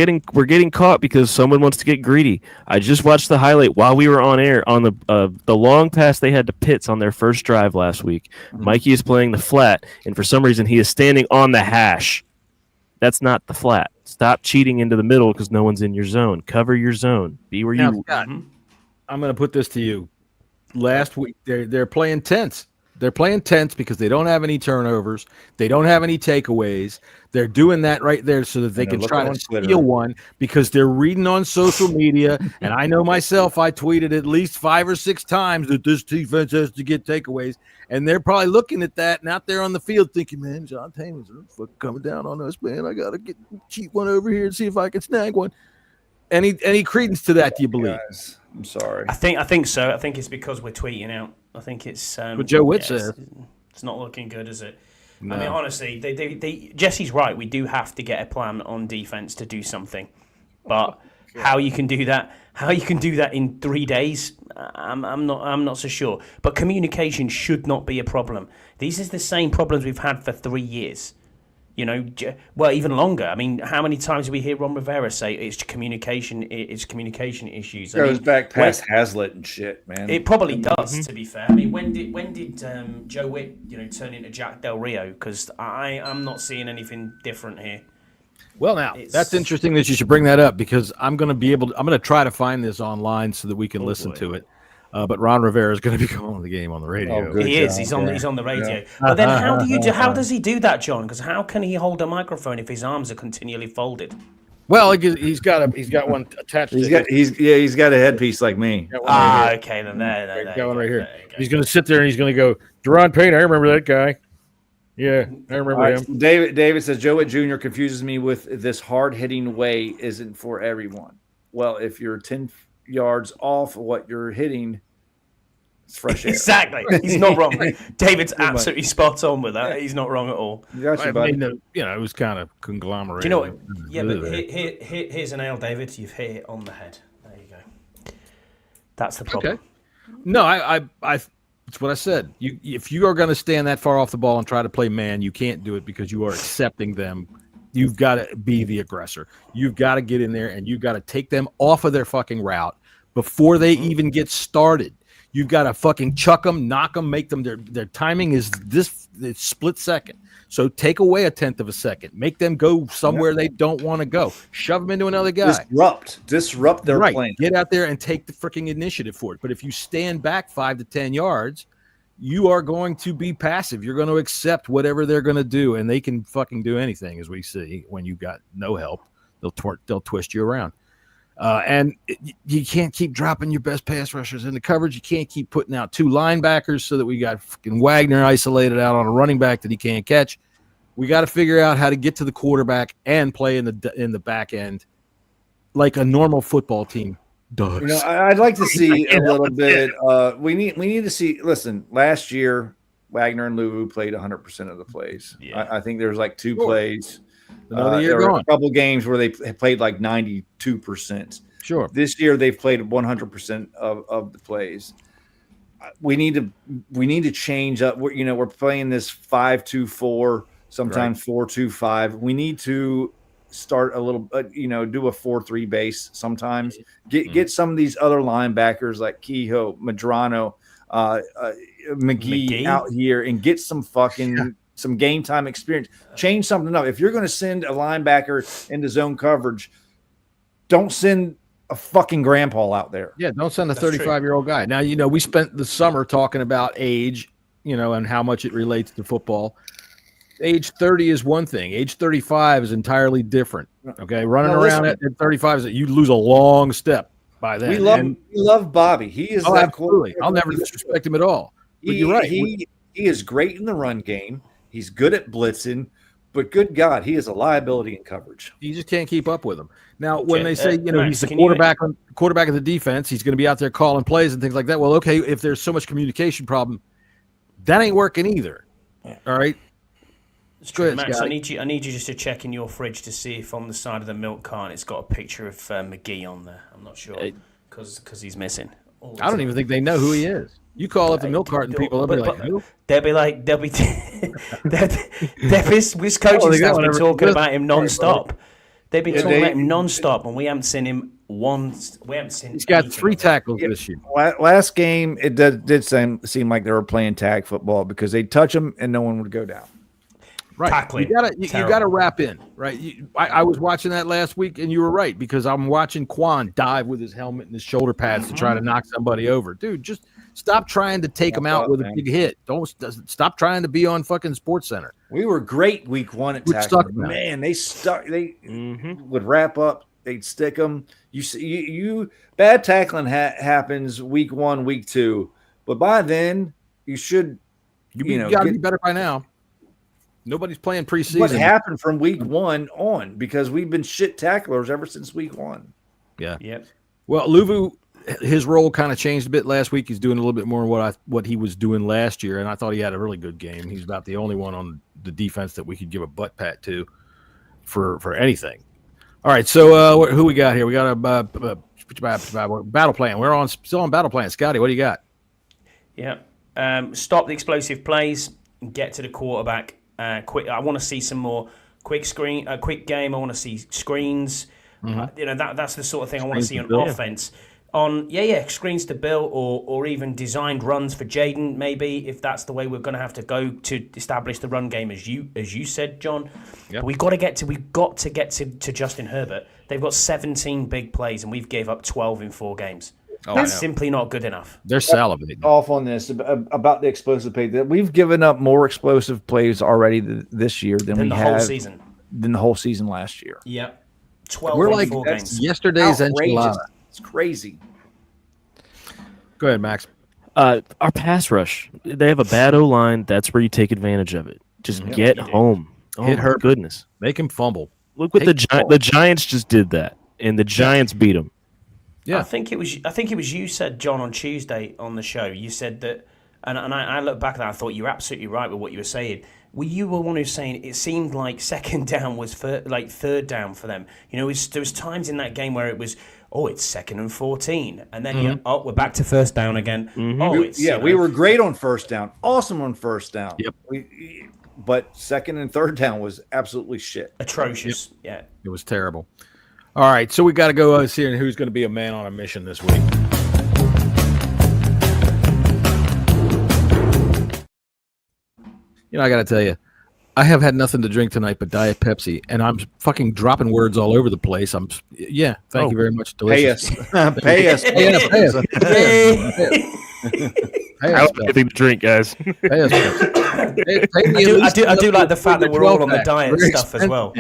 Speaker 5: getting caught because someone wants to get greedy. I just watched the highlight while we were on air on the long pass they had to Pitts on their first drive last week. Mm-hmm. Mikey is playing the flat, and for some reason he is standing on the hash. That's not the flat. Stop cheating into the middle because no one's in your zone. Cover your zone. Be where you.
Speaker 3: Scott, I'm going to put this to you. Last week they're playing tense. They're playing tense because they don't have any turnovers. They don't have any takeaways. They're doing that right there so that they can try to steal one because they're reading on social media. And I know myself, I tweeted at least 5 or 6 times that this defense has to get takeaways. And they're probably looking at that and out there on the field thinking, man, John Taman's coming down on us, man. I got to cheat one over here and see if I can snag one. Any credence to that, do you believe?
Speaker 6: Guys, I'm sorry.
Speaker 7: I think so. I think it's because we're tweeting out. I think it's
Speaker 3: what Joe Witt says.
Speaker 7: It's not looking good, is it?
Speaker 3: No.
Speaker 7: I mean, honestly, Jesse's right. We do have to get a plan on defense to do something, but how you can do that in 3 days, I'm not so sure. But communication should not be a problem. These are the same problems we've had for 3 years. You know, well, even longer. I mean, how many times do we hear Ron Rivera say it's communication issues?
Speaker 6: It goes back past Hazlitt and shit, man.
Speaker 7: It probably does, to be fair. I mean, when did Joe Witt, turn into Jack Del Rio? Because I'm not seeing anything different here.
Speaker 3: Well, now that's interesting that you should bring that up because I'm going to try to find this online so that we can listen to it. But Ron Rivera is going to be calling the game on the radio.
Speaker 7: Oh, he is. He's on the radio. Yeah. But then how does he do that, John? Because how can he hold a microphone if his arms are continually folded?
Speaker 3: Well, he's got one attached.
Speaker 6: He's got a headpiece like me.
Speaker 7: Okay, then there
Speaker 3: going right here. He's going to sit there and he's going to go, Deron Payne, I remember that guy. Yeah, I remember him.
Speaker 6: David says Joe Witt Jr. confuses me with this hard-hitting way isn't for everyone. Well, if you're 10 yards off what you're hitting, it's fresh air.
Speaker 7: Exactly. He's not wrong. David's absolutely spot on with that. He's not wrong at all.
Speaker 3: Gotcha, buddy. It was kind of conglomerated.
Speaker 7: Do you know what? Yeah, but here's a nail, David. You've hit it on the head. There you go. That's the problem.
Speaker 3: Okay. No, I it's what I said. If you are going to stand that far off the ball and try to play man, you can't do it because you are accepting them. You've got to be the aggressor. You've got to get in there and you've got to take them off of their fucking route before they even get started. You've got to fucking chuck them, knock them, make them. Their timing is it's split second. So take away 1/10 of a second. Make them go somewhere they don't want to go. Shove them into another guy.
Speaker 6: Disrupt their plan.
Speaker 3: Get out there and take the freaking initiative for it. But if you stand back 5 to 10 yards, you are going to be passive. You're going to accept whatever they're going to do, and they can fucking do anything, as we see when you've got no help. They'll twist you around. You can't keep dropping your best pass rushers into coverage. You can't keep putting out 2 linebackers so that we got fucking Wagner isolated out on a running back that he can't catch. We got to figure out how to get to the quarterback and play in the back end like a normal football team does.
Speaker 6: I'd like to see a little bit. We need to see. Listen, last year Wagner and Lulu played 100% of the plays. Yeah. I think there's like 2 plays. There were a couple games where they played like 92%.
Speaker 3: Sure.
Speaker 6: This year they've played 100% of the plays. we need to change up. We're playing this 5-2-4, sometimes 4-2-5. We need to start a little, do a 4-3 base sometimes. Get some of these other linebackers like Kehoe, Madrano, McGee out here and get some fucking some game time experience. Change something up. If you're going to send a linebacker into zone coverage, don't send a fucking grandpa out there.
Speaker 3: Yeah, don't send a 35-year-old guy. Now, we spent the summer talking about age, and how much it relates to football. Age 30 is one thing. Age 35 is entirely different. Okay, running around at 35 is you lose a long step by then.
Speaker 6: We love Bobby. He is that
Speaker 3: absolutely. I'll never disrespect him at all. But you're right.
Speaker 6: He is great in the run game. He's good at blitzing, but good God, he is a liability in coverage.
Speaker 3: You just can't keep up with him. Now, when they say he's the quarterback of the defense, he's going to be out there calling plays and things like that. Well, okay, if there's so much communication problem, that ain't working either. All right.
Speaker 7: It's true, Max. I need you just to check in your fridge to see if on the side of the milk carton it's got a picture of McGee on there. I'm not sure because he's missing.
Speaker 3: I don't even think they know who he is. You call up the milk carton people, they'll be like, who?
Speaker 7: This coaching staff's been talking about him non-stop. They've been talking about him non-stop, and we haven't seen him once. We haven't seen.
Speaker 3: He's got 3 tackles this year.
Speaker 6: Last game, it did seem like they were playing tag football because they'd touch him and no one would go down.
Speaker 3: Right,
Speaker 7: tackling.
Speaker 3: You gotta wrap in, right? I was watching that last week, and you were right because I'm watching Quan dive with his helmet and his shoulder pads to try to knock somebody over. Dude, just stop trying to take him out with a big hit. Don't stop trying to be on fucking Sports Center.
Speaker 6: We were great week 1 at tackling. Man, they stuck. They would wrap up. They'd stick them. You bad tackling happens week 1, week 2, but by then you should. You
Speaker 3: got to be better by now. Nobody's playing preseason.
Speaker 6: What happened from week 1 on? Because we've been shit tacklers ever since week 1.
Speaker 3: Yeah.
Speaker 7: Yep.
Speaker 3: Well, Luvu, his role kind of changed a bit last week. He's doing a little bit more what he was doing last year, and I thought he had a really good game. He's about the only one on the defense that we could give a butt pat to for anything. All right, so who we got here? We got a battle plan. We're still on battle plan. Scotty, what do you got?
Speaker 7: Yeah. Stop the explosive plays and get to the quarterback. Quick. I want to see some more quick game. I want to see screens. That's the sort of thing I want to see on offense. Screens to Bill or even designed runs for Jayden. Maybe if that's the way we're going to have to go to establish the run game, as you said, John. Yep. But we've got to get to Justin Herbert. They've got 17 big plays and we've gave up 12 in 4 games. That's simply not good enough.
Speaker 3: They're salivating
Speaker 6: off on this about the explosive play. That we've given up more explosive plays already this year than the whole season last year.
Speaker 7: Yep, 12.
Speaker 3: We're like that's yesterday's enchilada.
Speaker 6: It's crazy.
Speaker 3: Go ahead, Max.
Speaker 5: Our pass rush. They have a bad O line. That's where you take advantage of it. Just get home. Oh my goodness,
Speaker 3: make him fumble.
Speaker 5: Look what the Giants just did that, and the Giants beat them.
Speaker 7: Yeah, I think it was you said, John, on Tuesday on the show. You said that, and I look back at that. I thought you were absolutely right with what you were saying. You were one who was saying it seemed like second down was third down for them. There was times in that game where it was, it's 2nd and 14, and then we're back to first down again.
Speaker 6: Mm-hmm. We were great on first down, awesome on first down.
Speaker 3: Yep.
Speaker 6: But 2nd and 3rd down was absolutely shit,
Speaker 7: atrocious. Yep. Yeah,
Speaker 3: it was terrible. All right, so we got to go see who's going to be a man on a mission this week. I got to tell you, I have had nothing to drink tonight but Diet Pepsi, and I'm fucking dropping words all over the place. Thank you very much. Delicious.
Speaker 6: Pay us.
Speaker 5: I don't have anything to drink, guys.
Speaker 3: Pay us.
Speaker 7: I do like the fact that we're all on the diet stuff as well.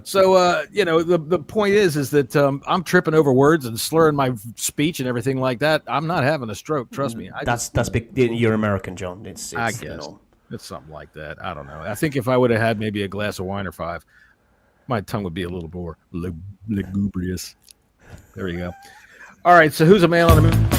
Speaker 3: So, the point is that I'm tripping over words and slurring my speech and everything like that. I'm not having a stroke. Trust me.
Speaker 7: That's big. You're American, John.
Speaker 3: I guess it's something like that. I don't know. I think if I would have had maybe a glass of wine or 5, my tongue would be a little more lugubrious. There you go. All right. So who's a man on the moon?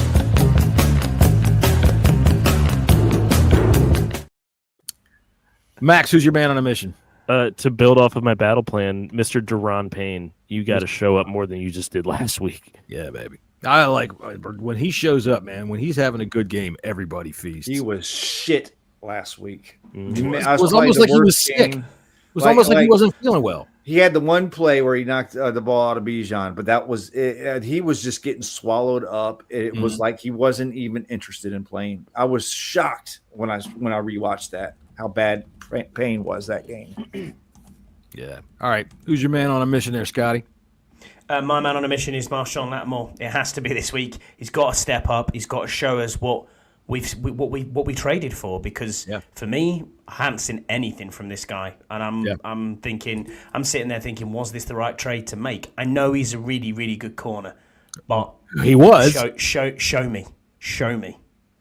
Speaker 3: Max, who's your man on a mission?
Speaker 5: To build off of my battle plan, Mr. Deron Payne, you got to show up more than you just did last week.
Speaker 3: Yeah, baby. I like when he shows up, man. When he's having a good game, everybody feasts.
Speaker 6: He was shit last week.
Speaker 3: It was almost like he was sick. It was almost like he wasn't feeling well.
Speaker 6: He had the one play where he knocked the ball out of Bijan, but that was it. He was just getting swallowed up. It was like he wasn't even interested in playing. I was shocked when I rewatched that, how bad Payne was that game.
Speaker 3: Yeah. All right. Who's your man on a mission there, Scotty?
Speaker 7: My man on a mission is Marshawn Lattimore. It has to be this week. He's got to step up. He's got to show us what we traded for, because for me, I hadn't seen anything from this guy, and I'm sitting there thinking, was this the right trade to make? I know he's a really, really good corner, but
Speaker 3: he was.
Speaker 7: Show me.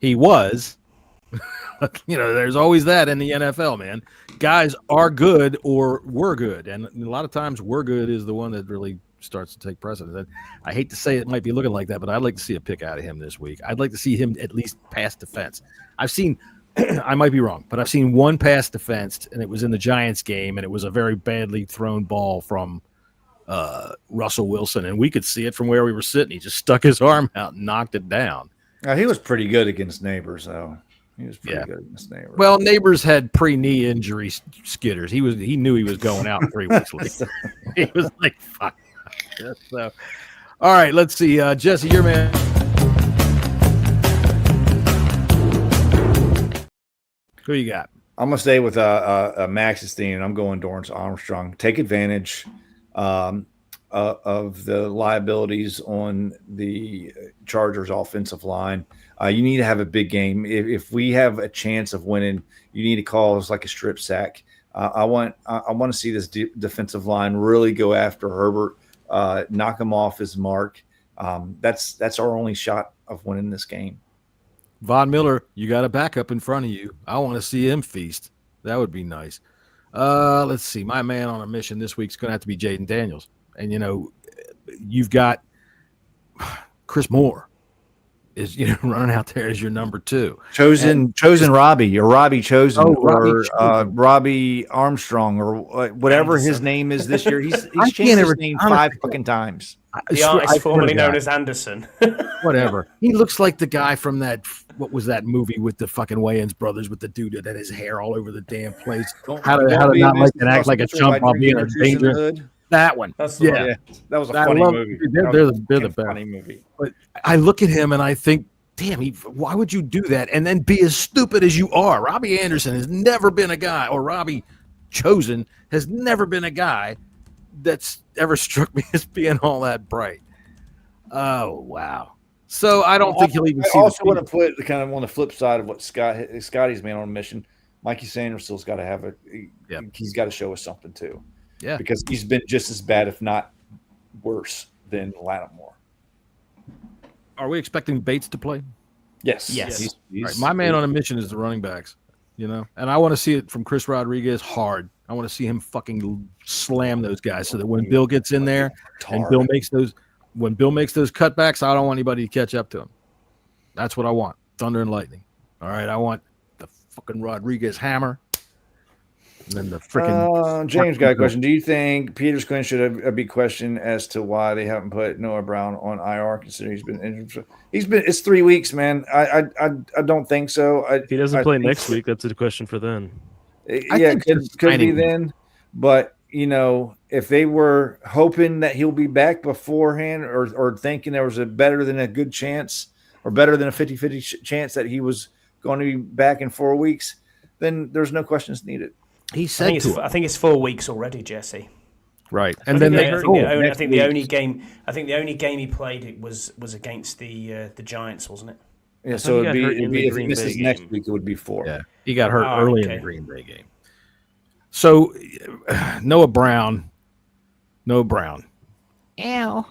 Speaker 3: He was. There's always that in the NFL, man. Guys are good or were good, and a lot of times "were good" is the one that really starts to take precedence. And I hate to say it might be looking like that, but I'd like to see a pick out of him this week. I'd like to see him at least pass defense. I've seen, I might be wrong, but I've seen one pass defense, and it was in the Giants game, and it was a very badly thrown ball from Russell Wilson, and we could see it from where we were sitting. He just stuck his arm out and knocked it down.
Speaker 6: He was pretty good against Neighbors, though. He was pretty good against Neighbors.
Speaker 3: Well, Neighbors had pre-knee injury skitters. He knew he was going out 3 weeks later. He was like, fuck. So, all right, let's see. Jesse, your man. Who you got?
Speaker 6: I'm going to stay with Max's theme, and I'm going Dorrance Armstrong. Take advantage of the liabilities on the Chargers offensive line. You need to have a big game. If we have a chance of winning, you need to call us like a strip sack. I want to see this defensive line really go after Herbert. Knock him off his mark. That's our only shot of winning this game.
Speaker 3: Von Miller, you got a backup in front of you. I want to see him feast. That would be nice. Let's see. My man on a mission this week's going to have to be Jayden Daniels. And, you've got Chris Moore is, running out there as your number 2.
Speaker 6: Chosen Robbie, or Robbie Chosen, or Robbie Armstrong, or whatever
Speaker 7: Anderson.
Speaker 6: His name is this year. He's changed his name 5 fucking times.
Speaker 7: The artist formerly known as Anderson.
Speaker 3: Whatever. He looks like the guy from what was that movie with the fucking Wayans brothers with the dude that had his hair all over the damn place? How to not like and act like a chump while being a danger. That one.
Speaker 6: That was a funny movie.
Speaker 3: They're the best.
Speaker 6: Funny movie.
Speaker 3: But I look at him and I think, damn, why would you do that and then be as stupid as you are? Robbie Anderson has never been a guy, or Robbie Chosen has never been a guy that's ever struck me as being all that bright. Oh, wow. So I don't think he'll even see.
Speaker 6: I also want to put kind of on the flip side of what Scotty's man on a mission. Mikey Sanders still's got to have he's got to show us something too. Yeah, because he's been just as bad, if not worse, than Lattimore.
Speaker 3: Are we expecting Bates to play?
Speaker 6: Yes.
Speaker 3: He's right. My man on a mission is the running backs, and I want to see it from Chris Rodriguez hard. I want to see him fucking slam those guys so that when Bill gets in there and Bill makes those cutbacks, I don't want anybody to catch up to him. That's what I want. Thunder and lightning. All right, I want the fucking Rodriguez hammer. And then the freaking
Speaker 6: James got a question. Do you think Peters Quinn should be questioned as to why they haven't put Noah Brown on IR, considering he's been injured? It's 3 weeks, man. I don't think so.
Speaker 5: If he doesn't play next week, that's a question for then.
Speaker 6: Could be then. But if they were hoping that he'll be back beforehand, or thinking there was a better than a good chance, or better than a 50-50 chance that he was going to be back in 4 weeks, then there's no questions needed.
Speaker 7: He said I think it's 4 weeks already, Jesse.
Speaker 3: Right,
Speaker 7: and then I think the only game he played was against the Giants, wasn't it?
Speaker 6: Yeah, so it'd be if he misses next week, it would be 4.
Speaker 3: Yeah, he got hurt early in the Green Bay game. So Noah Brown. Ow.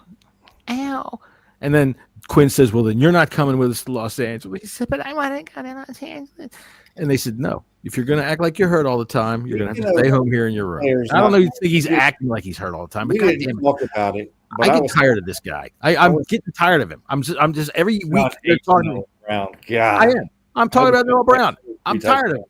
Speaker 3: And then Quinn says, "Well, then you're not coming with us to Los Angeles." He said, "But I want to go to Los Angeles." And they said, "No. If you're going to act like you're hurt all the time, you're going to have to stay home here in your room." I don't know if you think he's acting like he's hurt all the time, but
Speaker 6: we didn't talk about it.
Speaker 3: I get tired of this guy. I'm getting tired of him. I'm just every week they're talking
Speaker 6: around. God,
Speaker 3: I am. I'm talking about Noah Brown. I'm tired of him.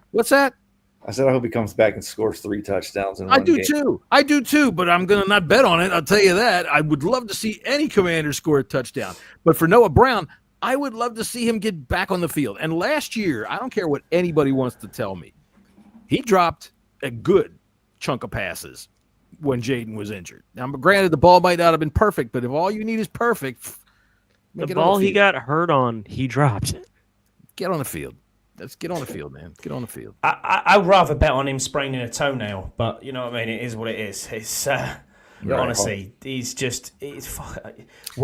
Speaker 3: What's that?
Speaker 6: I said I hope he comes back and scores 3 touchdowns in
Speaker 3: I
Speaker 6: one
Speaker 3: do
Speaker 6: game.
Speaker 3: too. I do too, but I'm going to not bet on it. I'll tell you that. I would love to see any Commander score a touchdown. But for Noah Brown, I would love to see him get back on the field. And last year, I don't care what anybody wants to tell me, he dropped a good chunk of passes when Jayden was injured. Now, granted, the ball might not have been perfect, but if all you need is perfect,
Speaker 5: the ball he got hurt on, he dropped.
Speaker 3: Get on the field. Let's get on the field, man. Get on the field.
Speaker 7: I'd rather bet on him spraining a toenail, but you know what I mean? It is what it is. It's honestly, we're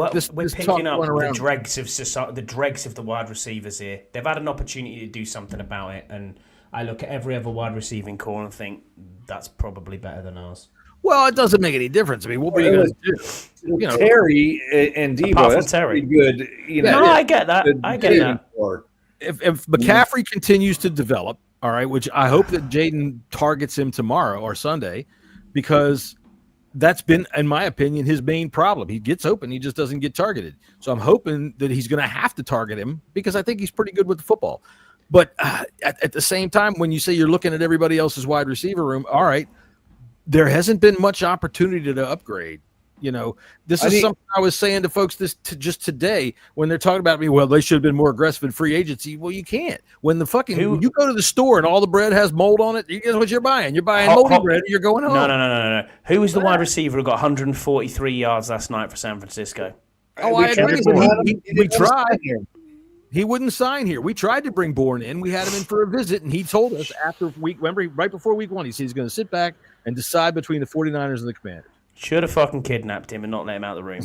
Speaker 7: picking up the dregs of society, the dregs of the wide receivers here. They've had an opportunity to do something about it, and I look at every other wide receiving core and think that's probably better than ours.
Speaker 3: Well, it doesn't make any difference. I mean, what were you going to do?
Speaker 6: You know, Terry and Debo, that's
Speaker 7: Terry.
Speaker 6: pretty good. You know,
Speaker 7: no, I get that. I get that.
Speaker 3: If McCaffrey continues to develop, all right, which I hope that Jayden targets him tomorrow or Sunday, because that's been, in my opinion, his main problem. He gets open, he just doesn't get targeted. So I'm hoping that he's going to have to target him because I think he's pretty good with the football. But at the same time, when you say you're looking at everybody else's wide receiver room, all right, there hasn't been much opportunity to upgrade. You know, this is something I was saying to folks just today when they're talking about me. Well, they should have been more aggressive in free agency. Well, you can't. When when you go to the store and all the bread has mold on it, guess what you're buying? You're buying moldy bread. You're going home.
Speaker 7: No. Who was the wide receiver who got 143 yards last night for San Francisco?
Speaker 3: Oh, I agree. We tried. He wouldn't sign here. We tried to bring Bourne in. We had him in for a visit, and he told us right before week 1, he said he's going to sit back and decide between the 49ers and the Commanders.
Speaker 7: Should have fucking kidnapped him and not let him out of the room.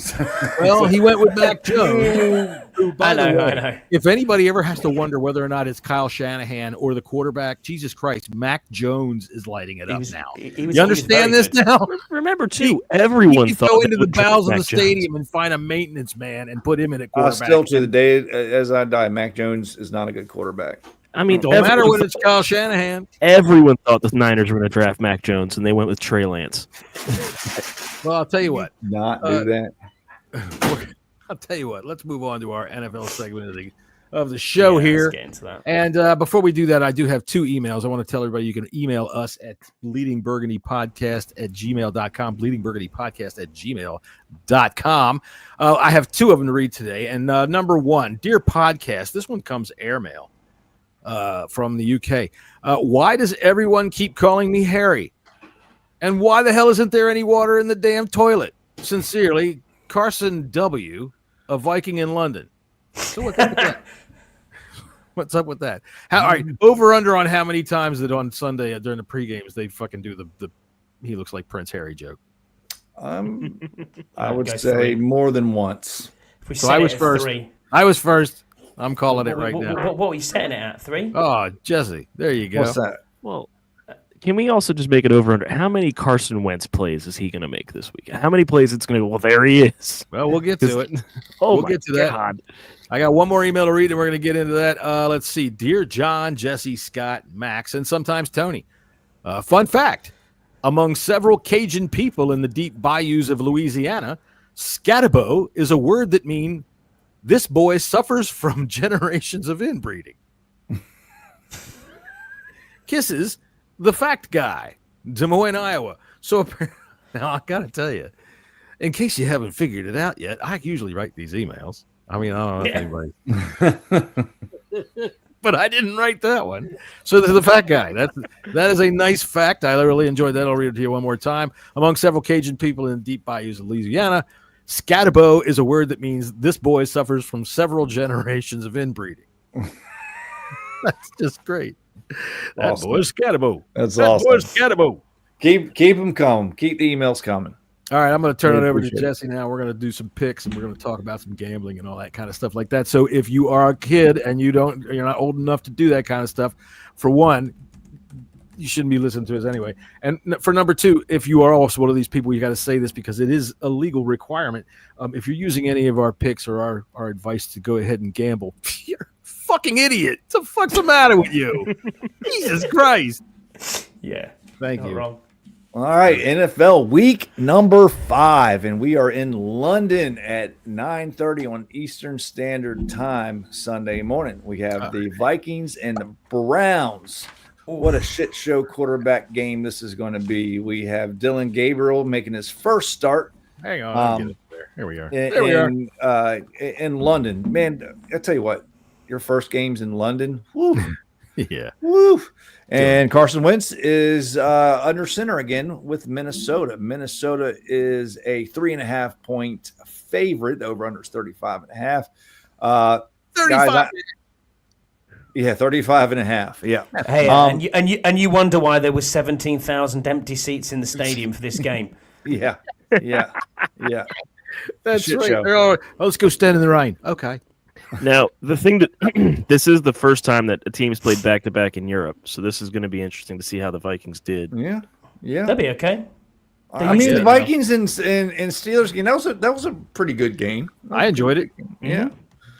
Speaker 3: Well, he went with Mac Jones.
Speaker 7: I know.
Speaker 3: If anybody ever has to wonder whether or not it's Kyle Shanahan or the quarterback, Jesus Christ, Mac Jones is lighting it up now. You understand this now?
Speaker 5: Remember, too, everyone thought
Speaker 3: go into the bowels of the stadium and find a maintenance man and put him in a quarterback.
Speaker 6: Still to the day as I die, Mac Jones is not a good quarterback.
Speaker 5: I mean,
Speaker 3: don't matter when it's Kyle Shanahan.
Speaker 5: Everyone thought the Niners were going to draft Mac Jones, and they went with Trey Lance.
Speaker 3: Well, I'll tell you what.
Speaker 6: Not do that.
Speaker 3: I'll tell you what. Let's move on to our NFL segment of the show here.
Speaker 7: Let's get into that.
Speaker 3: And before we do that, I do have 2 emails. I want to tell everybody you can email us at bleedingburgundypodcast@gmail.com, bleedingburgundypodcast@gmail.com. I have 2 of them to read today. And number 1, dear podcast, this one comes airmail. From the UK. Why does everyone keep calling me Harry? And why the hell isn't there any water in the damn toilet? Sincerely, Carson W., a Viking in London. So what's up with that? What's up with that? All right, over under on how many times that on Sunday during the pregames they fucking do the he looks like Prince Harry joke.
Speaker 6: I would say 3. More than once.
Speaker 7: So I was first. 3.
Speaker 3: I was first. I'm calling it right now.
Speaker 7: What were you setting it at? 3?
Speaker 3: Oh, Jesse, there you go.
Speaker 6: What's that?
Speaker 5: Well, can we also just make it over under? How many Carson Wentz plays is he going to make this week? How many plays it's going to? Well, there he is.
Speaker 3: Well, we'll get to it.
Speaker 5: We'll
Speaker 3: get to that. I got one more email to read, and we're going to get into that. Let's see. Dear John, Jesse, Scott, Max, and sometimes Tony. Fun fact: among several Cajun people in the deep bayous of Louisiana, scatabo is a word that means this boy suffers from generations of inbreeding. Kisses, the fact guy, Des Moines, Iowa. So now I got to tell you, in case you haven't figured it out yet, I usually write these emails. I mean, I don't know if anybody, but I didn't write that one. So the fat guy, that is a nice fact. I really enjoyed that. I'll read it to you one more time. Among several Cajun people in the deep bayous of Louisiana, scatabo is a word that means this boy suffers from several generations of inbreeding. That's just great. That
Speaker 6: awesome.
Speaker 3: Boy's scatabo.
Speaker 6: That's awesome.
Speaker 3: Boy's scatabo.
Speaker 6: Keep them coming. Keep the emails coming.
Speaker 3: All right, I'm going to turn it over to Jesse now. We're going to do some picks, and we're going to talk about some gambling and all that kind of stuff like that. So if you are a kid and you're not old enough to do that kind of stuff, for one, you shouldn't be listening to us anyway. And for number 2, if you are also one of these people, you got to say this because it is a legal requirement. If you're using any of our picks or our advice to go ahead and gamble, you're a fucking idiot. What the fuck's the matter with you? Jesus Christ.
Speaker 7: Yeah.
Speaker 3: Thank you.
Speaker 7: Wrong.
Speaker 6: All right, NFL week number 5, and we are in London at 9:30 on Eastern Standard Time Sunday morning. We have the Vikings and the Browns what a shit show quarterback game this is going to be. We have Dillon Gabriel making his first start.
Speaker 3: Hang on, I'll get it there. Here we are. There we are.
Speaker 6: In London. Man, I tell you what, your first game's in London. Woo.
Speaker 3: Yeah.
Speaker 6: Woo. And Carson Wentz is under center again with Minnesota. Minnesota is a 3.5 point favorite. The over under is 35.5.
Speaker 3: 35.
Speaker 6: Yeah, 35.5. Yeah.
Speaker 7: Hey, and you wonder why there was 17,000 empty seats in the stadium for this game.
Speaker 6: Yeah.
Speaker 3: That's
Speaker 6: Shit
Speaker 3: right.
Speaker 6: show.
Speaker 3: Let's go stand in the rain. Okay.
Speaker 5: Now, the thing that this is the first time that a team's played back-to-back in Europe, so this is going to be interesting to see how the Vikings did.
Speaker 6: Yeah.
Speaker 7: That'd be okay.
Speaker 6: I mean, the Vikings and Steelers game, that was a pretty good game.
Speaker 3: I enjoyed it.
Speaker 6: Yeah.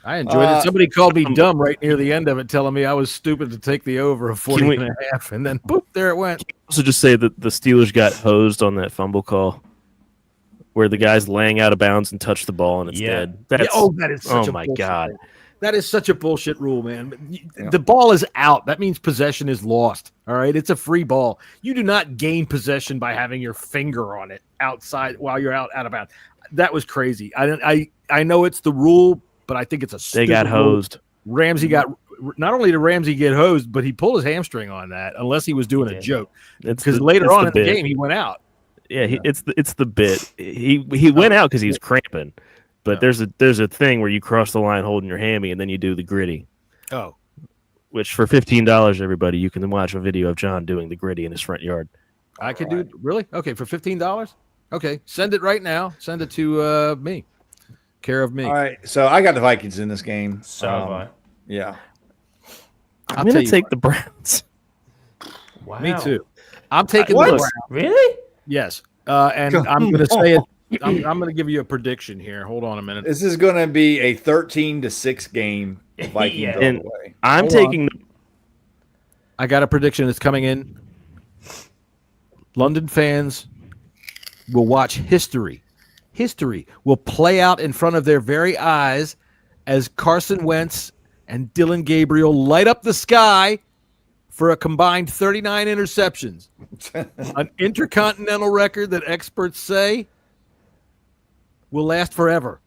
Speaker 3: I enjoyed it. Somebody called me dumb right near the end of it, telling me I was stupid to take the over of 40.5, and then boop, there it went.
Speaker 5: Also, just say that the Steelers got hosed on that fumble call, where the guy's laying out of bounds and touched the ball and it's dead.
Speaker 3: That is such a
Speaker 5: my
Speaker 3: bullshit
Speaker 5: god,
Speaker 3: rule. That is such a bullshit rule, man. The ball is out. That means possession is lost. All right, it's a free ball. You do not gain possession by having your finger on it outside while you're out of bounds. That was crazy. I know it's the rule, but I think it's a stupid
Speaker 5: they got hosed.
Speaker 3: Rule. Ramsey got. Not only did Ramsey get hosed, but he pulled his hamstring on that. Unless he was doing a joke, because later on in the game he went out.
Speaker 5: Yeah, it's the bit. He went out because he was cramping, but there's a thing where you cross the line holding your hammy and then you do the gritty.
Speaker 3: Oh,
Speaker 5: which for $15, everybody, you can watch a video of John doing the gritty in his front yard.
Speaker 3: I could do it. Really? Okay, for $15. Okay, send it right now. Send it to me. Care of me.
Speaker 6: All right, so I got the Vikings in this game.
Speaker 7: So have I.
Speaker 6: Yeah.
Speaker 5: I'm going to take the Browns.
Speaker 7: Wow.
Speaker 3: Me too. I'm taking the Browns.
Speaker 7: Really?
Speaker 3: Yes. And I'm going to say it. I'm going to give you a prediction here. Hold on a minute.
Speaker 6: This is going to be a 13-6 game. Vikings all the way.
Speaker 5: I'm taking.
Speaker 3: I got a prediction that's coming in. London fans will watch history. History will play out in front of their very eyes as Carson Wentz and Dillon Gabriel light up the sky for a combined 39 interceptions. An intercontinental record that experts say will last forever.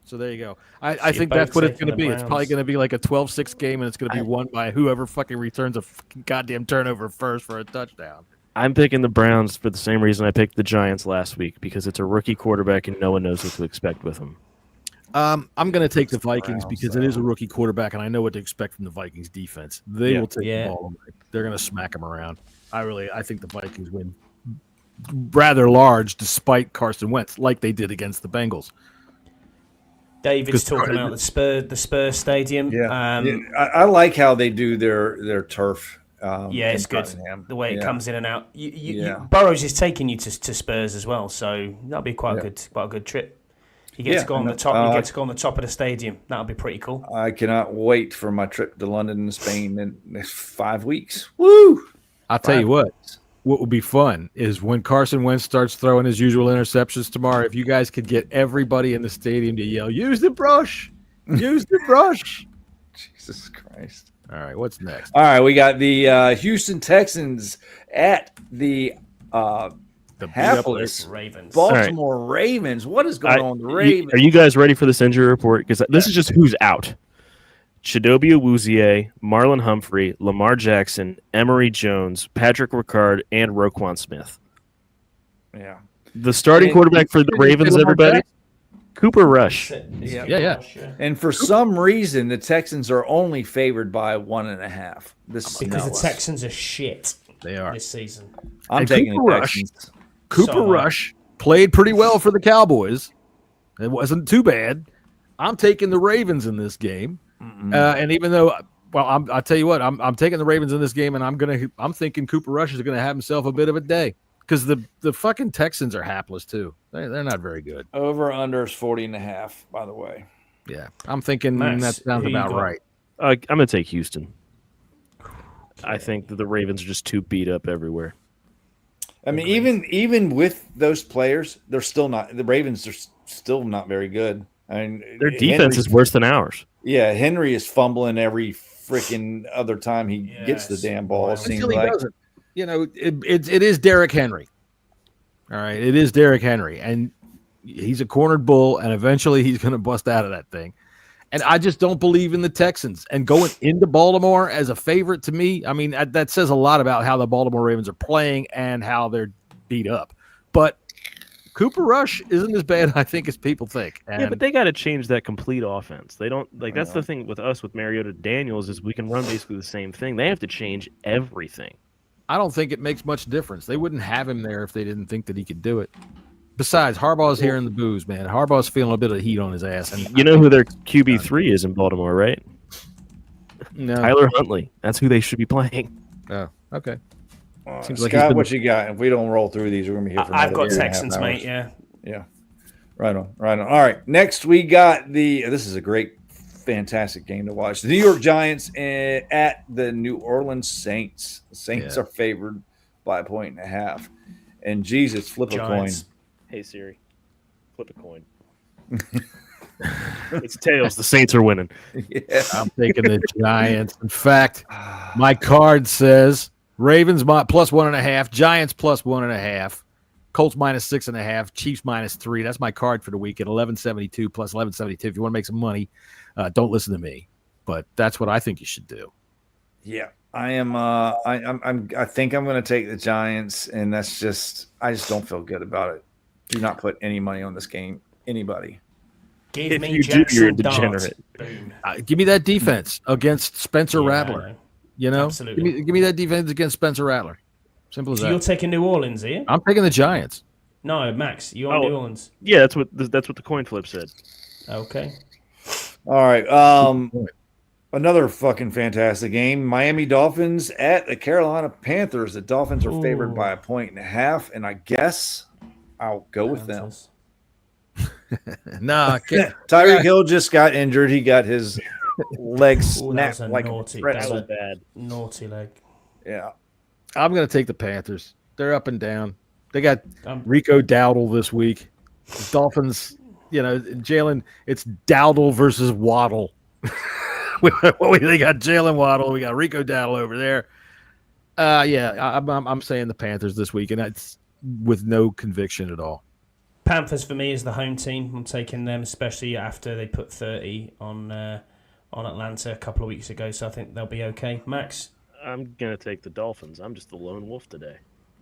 Speaker 3: So there you go. I think that's what it's going to be. It's probably going to be like a 12-6 game, and it's going to be won by whoever fucking returns a fucking goddamn turnover first for a touchdown.
Speaker 5: I'm picking the Browns for the same reason I picked the Giants last week, because it's a rookie quarterback and no one knows what to expect with him.
Speaker 3: I'm going to take the Vikings because it is a rookie quarterback, and I know what to expect from the Vikings defense. They will take the ball away. They're going to smack them around. I think the Vikings win rather large despite Carson Wentz, like they did against the Bengals.
Speaker 7: David's talking about the Spurs stadium.
Speaker 6: Yeah, I like how they do their turf.
Speaker 7: It's good. The way it comes in and out. Burrows is taking you to Spurs as well, so that'll be quite a good trip. You get to go on the top. You get to go on the top of the stadium. That'll be pretty cool.
Speaker 6: I cannot wait for my trip to London and Spain in next 5 weeks. Woo!
Speaker 3: I'll tell you what would be fun is when Carson Wentz starts throwing his usual interceptions tomorrow. If you guys could get everybody in the stadium to yell, "Use the brush! Use the brush!"
Speaker 6: Jesus Christ!
Speaker 3: All right, what's next?
Speaker 6: All right, we got the Houston Texans at the hapless
Speaker 7: Ravens.
Speaker 6: Baltimore Ravens. What is going on with the Ravens?
Speaker 5: Are you guys ready for this injury report? Because this is just who's out. Chidobe Awuzie, Marlon Humphrey, Lamar Jackson, Emory Jones, Patrick Ricard, and Roquan Smith.
Speaker 6: Yeah.
Speaker 5: The starting quarterback for the Ravens, everybody? Cooper Rush.
Speaker 3: Yeah.
Speaker 6: And for some reason, the Texans are only favored by 1.5.
Speaker 7: Because the Texans are shit.
Speaker 3: They are
Speaker 7: this season.
Speaker 6: I'm taking the Texans.
Speaker 3: Cooper Rush played pretty well for the Cowboys. It wasn't too bad. I'm taking the Ravens in this game. And even though, I'll tell you what, I'm taking the Ravens in this game, and I'm thinking Cooper Rush is gonna have himself a bit of a day because the fucking Texans are hapless too. They're not very good.
Speaker 6: Over under is 40.5. By the way.
Speaker 3: Yeah, I'm thinking that sounds about right.
Speaker 5: I'm gonna take Houston. I think that the Ravens are just too beat up everywhere.
Speaker 6: I mean, even with those players, they're still not. The Ravens are still not very good. I mean,
Speaker 5: their defense is worse than ours.
Speaker 6: Yeah, Henry is fumbling every freaking other time he gets the damn ball. It seems
Speaker 3: Until he
Speaker 6: like.
Speaker 3: doesn't. You know, it is Derrick Henry. All right, it is Derrick Henry, and he's a cornered bull, and eventually he's going to bust out of that thing. And I just don't believe in the Texans. And going into Baltimore as a favorite, to me, I mean, that says a lot about how the Baltimore Ravens are playing and how they're beat up. But Cooper Rush isn't as bad, I think, as people think. And
Speaker 5: yeah, but they got to change that complete offense. They don't like. That's the thing with us with Mariota Daniels is we can run basically the same thing. They have to change everything.
Speaker 3: I don't think it makes much difference. They wouldn't have him there if they didn't think that he could do it. Besides, Harbaugh's hearing the booze, man. Harbaugh's feeling a bit of heat on his ass. And
Speaker 5: you know who their QB3 is in Baltimore, right?
Speaker 3: No.
Speaker 5: Tyler Huntley. That's who they should be playing.
Speaker 3: Oh, okay.
Speaker 6: Seems like Scott, what you got? If we don't roll through these, we're going to be here for
Speaker 7: I've got Texans, mate, yeah.
Speaker 6: Yeah. Right on. All right. Next, we got this is a great, fantastic game to watch. The New York Giants at the New Orleans Saints. The Saints are favored by 1.5. And Jesus, flip
Speaker 7: Giants.
Speaker 6: a coin.
Speaker 5: Hey Siri, flip a coin. It's tails. The Saints are winning.
Speaker 6: Yeah.
Speaker 3: I'm taking the Giants. In fact, my card says Ravens plus 1.5, Giants plus 1.5, Colts minus 6.5, Chiefs minus 3. That's my card for the week at 1172 plus 1172. If you want to make some money, don't listen to me. But that's what I think you should do.
Speaker 6: Yeah. I am. I think I'm going to take the Giants, and I just don't feel good about it. Do not put any money on this game. Anybody.
Speaker 7: Give me
Speaker 5: you do, you're a degenerate.
Speaker 3: Give me that defense against Spencer Rattler. You know,
Speaker 7: absolutely.
Speaker 3: Give me that defense against Spencer Rattler. Simple as
Speaker 7: So
Speaker 3: that.
Speaker 7: you're taking New Orleans, are you?
Speaker 3: I'm taking the Giants.
Speaker 7: No, Max, you're on New Orleans.
Speaker 5: Yeah, that's what the coin flip said.
Speaker 7: Okay.
Speaker 6: All right. Another fucking fantastic game. Miami Dolphins at the Carolina Panthers. The Dolphins are favored by 1.5, and I guess I'll go with them.
Speaker 3: Nah,
Speaker 6: Tyreek Hill just got injured. He got his leg snapped like
Speaker 7: naughty,
Speaker 6: a pretzel.
Speaker 7: bad. Naughty leg.
Speaker 6: Yeah.
Speaker 3: I'm going to take the Panthers. They're up and down. They got Rico Dowdle this week. The Dolphins, Jalen, it's Dowdle versus Waddle. We got Jalen Waddle. We got Rico Dowdle over there. I'm saying the Panthers this week, and that's with no conviction at all.
Speaker 7: Panthers for me is the home team. I'm taking them, especially after they put 30 on Atlanta a couple of weeks ago. So I think they'll be okay. Max,
Speaker 5: I'm gonna take the Dolphins. I'm just the lone wolf today.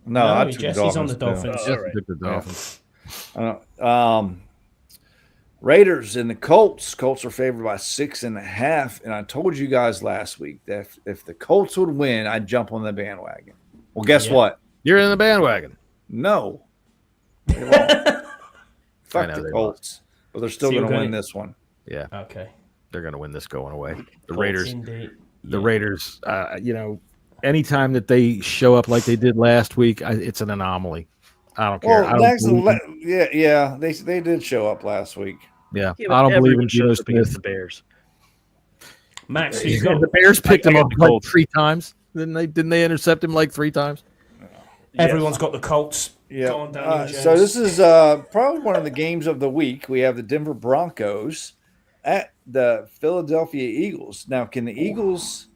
Speaker 6: No,
Speaker 7: Jesse's on the Dolphins.
Speaker 3: All right. The
Speaker 6: Dolphins. Raiders and the Colts. Colts are favored by 6.5. And I told you guys last week that if the Colts would win, I'd jump on the bandwagon. Well, guess what?
Speaker 3: You're in the bandwagon.
Speaker 6: No. Fuck the Colts. But they're still going to win this one.
Speaker 3: Yeah.
Speaker 7: Okay.
Speaker 3: They're going to win this going away. The
Speaker 7: Colts
Speaker 3: Raiders.
Speaker 7: Indeed.
Speaker 3: The Raiders, anytime that they show up like they did last week, it's an anomaly. I don't care.
Speaker 6: They did show up last week.
Speaker 3: Yeah, I don't believe in Geno Smith.
Speaker 5: The Bears.
Speaker 7: Max,
Speaker 3: the Bears picked him up like 3 times. Didn't they intercept him like 3 times?
Speaker 7: Everyone's got the Colts.
Speaker 6: Yeah.
Speaker 7: Go on, Daniel Jones.
Speaker 6: So this is probably one of the games of the week. We have the Denver Broncos at the Philadelphia Eagles. Now, can the Eagles,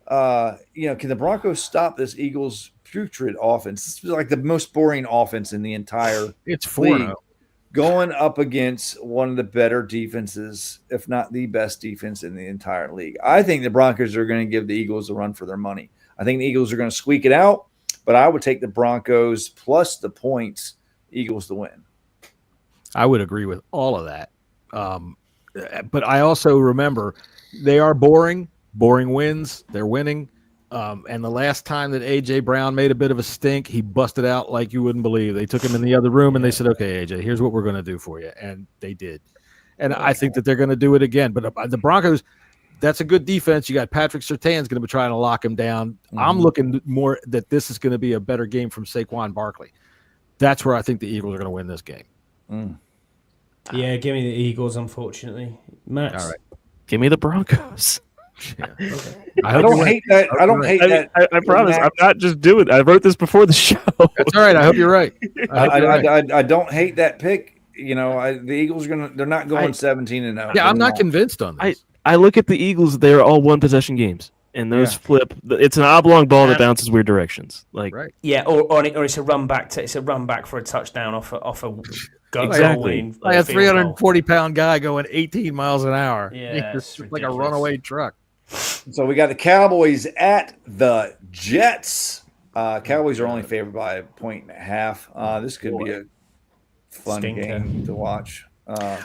Speaker 6: can the Broncos stop this Eagles putrid offense? This is like the most boring offense in the entire league, going up against one of the better defenses, if not the best defense in the entire league. I think the Broncos are going to give the Eagles a run for their money. I think the Eagles are going to squeak it out, but I would take the Broncos plus the points, Eagles to win.
Speaker 3: I would agree with all of that. But I also remember they are boring. Boring wins. They're winning. And the last time that A.J. Brown made a bit of a stink, he busted out like you wouldn't believe. They took him in the other room and they said, okay, A.J., here's what we're going to do for you. And they did. And I think that they're going to do it again. But the Broncos, that's a good defense. You got Patrick Surtain's going to be trying to lock him down. Mm-hmm. I'm looking more that this is going to be a better game from Saquon Barkley. That's where I think the Eagles are going to win this game.
Speaker 6: Mm.
Speaker 7: Yeah, give me the Eagles, unfortunately. Max.
Speaker 3: All right.
Speaker 5: Give me the Broncos.
Speaker 3: Yeah.
Speaker 6: Okay. I don't hate that. I don't hate that.
Speaker 5: I promise I'm not just doing it. I wrote this before the show.
Speaker 3: That's all right. I hope you're right.
Speaker 6: I don't hate that pick. The Eagles they're not going 17-0.
Speaker 3: Yeah, I'm not convinced on this.
Speaker 5: I look at the Eagles; they're all one possession games, and those flip. It's an oblong ball that bounces weird directions. Like
Speaker 7: yeah, or it's a run back for a touchdown off a goal.
Speaker 5: Exactly.
Speaker 10: Like a 340-pound guy going 18 miles an hour.
Speaker 7: Yeah,
Speaker 10: it's like a runaway truck.
Speaker 6: So we got the Cowboys at the Jets. Cowboys are only favored by 1.5. This could be a fun game to watch.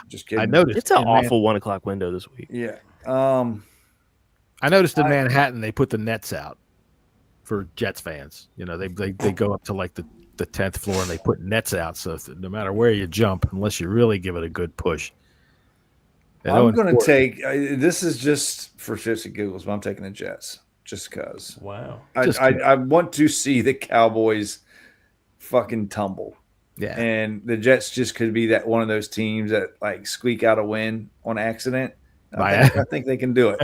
Speaker 6: Just kidding.
Speaker 10: I noticed
Speaker 5: it's an awful 1 o'clock window this week.
Speaker 6: Yeah.
Speaker 10: I noticed in Manhattan they put the nets out for Jets fans. You know, they go up to like the 10th floor and they put nets out, so no matter where you jump, unless you really give it a good push.
Speaker 6: I'm going to take this is just for shits and giggles, but I'm taking the Jets just because.
Speaker 7: Wow.
Speaker 6: I want to see the Cowboys fucking tumble.
Speaker 10: Yeah.
Speaker 6: And the Jets just could be that one of those teams that like squeak out a win on accident. I think they can do it.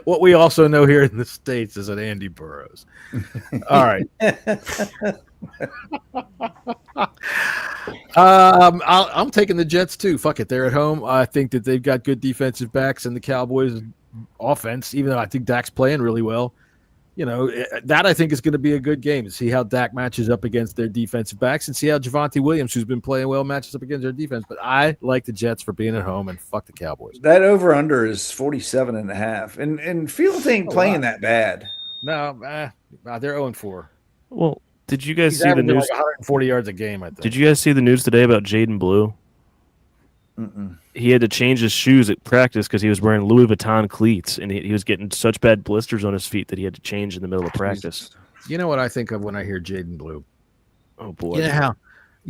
Speaker 10: What we also know here in the States is that Andy Burrows. All right. I'm taking the Jets too. Fuck it. They're at home. I think that they've got good defensive backs and the Cowboys offense, even though I think Dak's playing really well. You know, that I think is going to be a good game to see how Dak matches up against their defensive backs and see how Javonte Williams, who's been playing well, matches up against their defense. But I like the Jets for being at home and fuck the Cowboys.
Speaker 6: That over-under is 47.5. And Fields ain't playing that bad.
Speaker 10: No, they're 0-4.
Speaker 5: Well, did you guys see the news?
Speaker 10: Like 140 yards a game, I think.
Speaker 5: Did you guys see the news today about Jayden Blue?
Speaker 6: Mm-mm.
Speaker 5: He had to change his shoes at practice because he was wearing Louis Vuitton cleats, and he was getting such bad blisters on his feet that he had to change in the middle of practice.
Speaker 10: You know what I think of when I hear Jayden Blue?
Speaker 5: Oh boy!
Speaker 10: You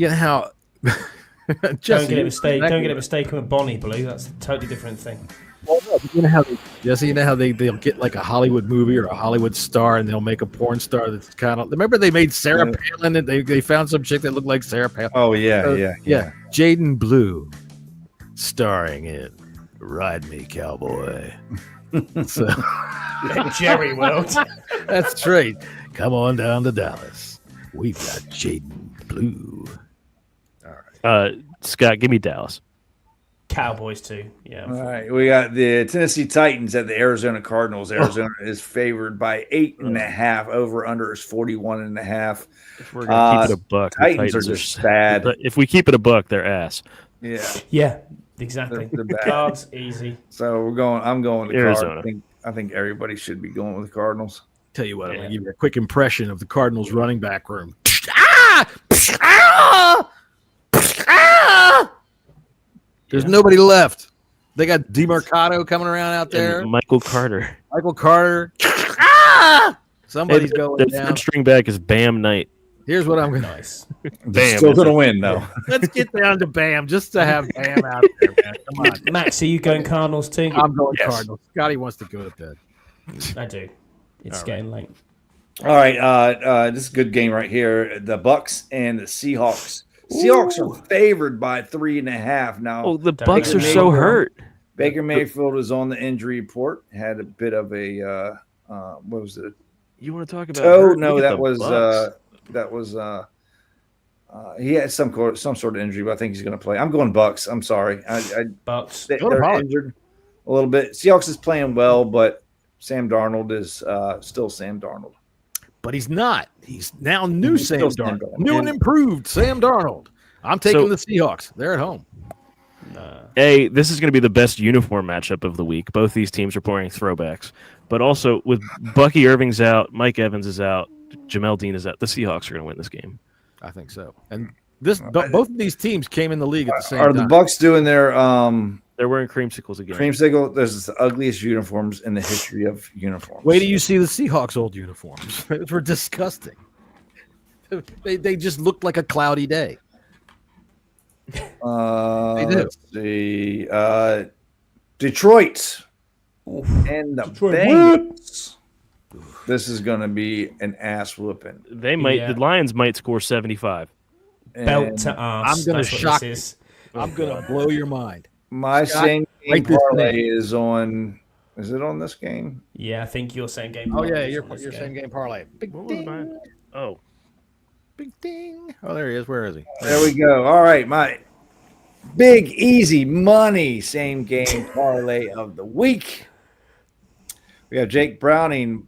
Speaker 10: know how.
Speaker 7: Jessy, don't get it mistaken with Bonnie Blue. That's a totally different thing.
Speaker 10: Well, no, you know how they'll get like a Hollywood movie or a Hollywood star, and they'll make a porn star that's kind of. Remember they made Sarah Palin, and they found some chick that looked like Sarah Palin.
Speaker 6: Oh yeah.
Speaker 10: Jayden Blue, starring in "Ride Me, Cowboy." So
Speaker 7: Jerry World.
Speaker 10: That's right. Come on down to Dallas. We've got Jayden Blue.
Speaker 6: All right.
Speaker 5: Scott, give me Dallas.
Speaker 7: Cowboys too. Yeah.
Speaker 6: All right. We got the Tennessee Titans at the Arizona Cardinals. Arizona is favored by 8.5. Over under is 41.5.
Speaker 5: If we're gonna keep it a buck,
Speaker 6: Titans are just bad.
Speaker 5: If we keep it a buck, they're ass.
Speaker 7: Yeah. Exactly.
Speaker 6: They're bad.
Speaker 7: Cards easy.
Speaker 6: So I'm going to
Speaker 5: Arizona.
Speaker 6: I think everybody should be going with the Cardinals.
Speaker 10: Tell you what, I'm going to give you a quick impression of the Cardinals running back room. There's nobody left. They got DeMarcado coming around out there.
Speaker 5: And Michael Carter.
Speaker 10: Somebody's going
Speaker 5: the
Speaker 10: down.
Speaker 5: third string back is Bam Knight.
Speaker 10: Here's what I'm going to.
Speaker 7: Nice.
Speaker 5: Bam.
Speaker 6: Still going to win though.
Speaker 10: Let's get down to Bam just to have Bam out there, man. Come on.
Speaker 7: Max, are you going Cardinals too?
Speaker 10: I'm going Cardinals. Scotty wants to go to bed.
Speaker 7: I do. It's getting late.
Speaker 6: All right, this is a good game right here. The Bucks and the Seahawks. Seahawks are favored by 3.5 now.
Speaker 5: Oh, the Bucks are so hurt.
Speaker 6: Baker Mayfield was on the injury report. Had a bit of a what was it?
Speaker 5: You want to talk about?
Speaker 6: Oh no, that was he had some sort of injury, but I think he's going to play. I'm going Bucks. I'm sorry,
Speaker 7: Bucks.
Speaker 6: They're injured a little bit. Seahawks is playing well, but Sam Darnold is still Sam Darnold.
Speaker 10: But he's not. He's now new Sam Darnold. New and
Speaker 6: And-
Speaker 10: improved Sam Darnold. I'm taking the Seahawks. They're at home.
Speaker 5: Hey, this is going to be the best uniform matchup of the week. Both these teams are wearing throwbacks. But also, with Bucky Irving's out, Mike Evans is out, Jamel Dean is out, the Seahawks are going to win this game.
Speaker 10: I think so. And both of these teams came in the league at the same
Speaker 6: Are
Speaker 10: time.
Speaker 6: the Bucks doing their
Speaker 5: They're wearing creamsicles again.
Speaker 6: creamsicle? Those are the ugliest uniforms in the history of uniforms.
Speaker 10: Wait till you see the Seahawks' old uniforms. Those were disgusting. They just looked like a cloudy day. They did.
Speaker 6: Let's see. Detroit and the Bengals. This is going to be an ass whooping.
Speaker 5: They might. The Lions might score 75.
Speaker 7: Belt to ass.
Speaker 10: I'm going to
Speaker 7: That's what
Speaker 10: shock
Speaker 7: this
Speaker 10: you. I'm going to blow your mind.
Speaker 6: My
Speaker 10: Scott,
Speaker 6: same game
Speaker 10: write this
Speaker 6: parlay
Speaker 10: down.
Speaker 6: is on. Is it on this game?
Speaker 7: Yeah, I think you're saying game.
Speaker 10: Oh, yeah,
Speaker 7: parlay is
Speaker 10: your
Speaker 7: on this
Speaker 10: same game parlay. Big
Speaker 5: What was mine?
Speaker 10: ding.
Speaker 5: Oh,
Speaker 10: Big ding. Oh, there he is. Where is he?
Speaker 6: There we go. All right, Big easy money, same game parlay of the week. We have Jake Browning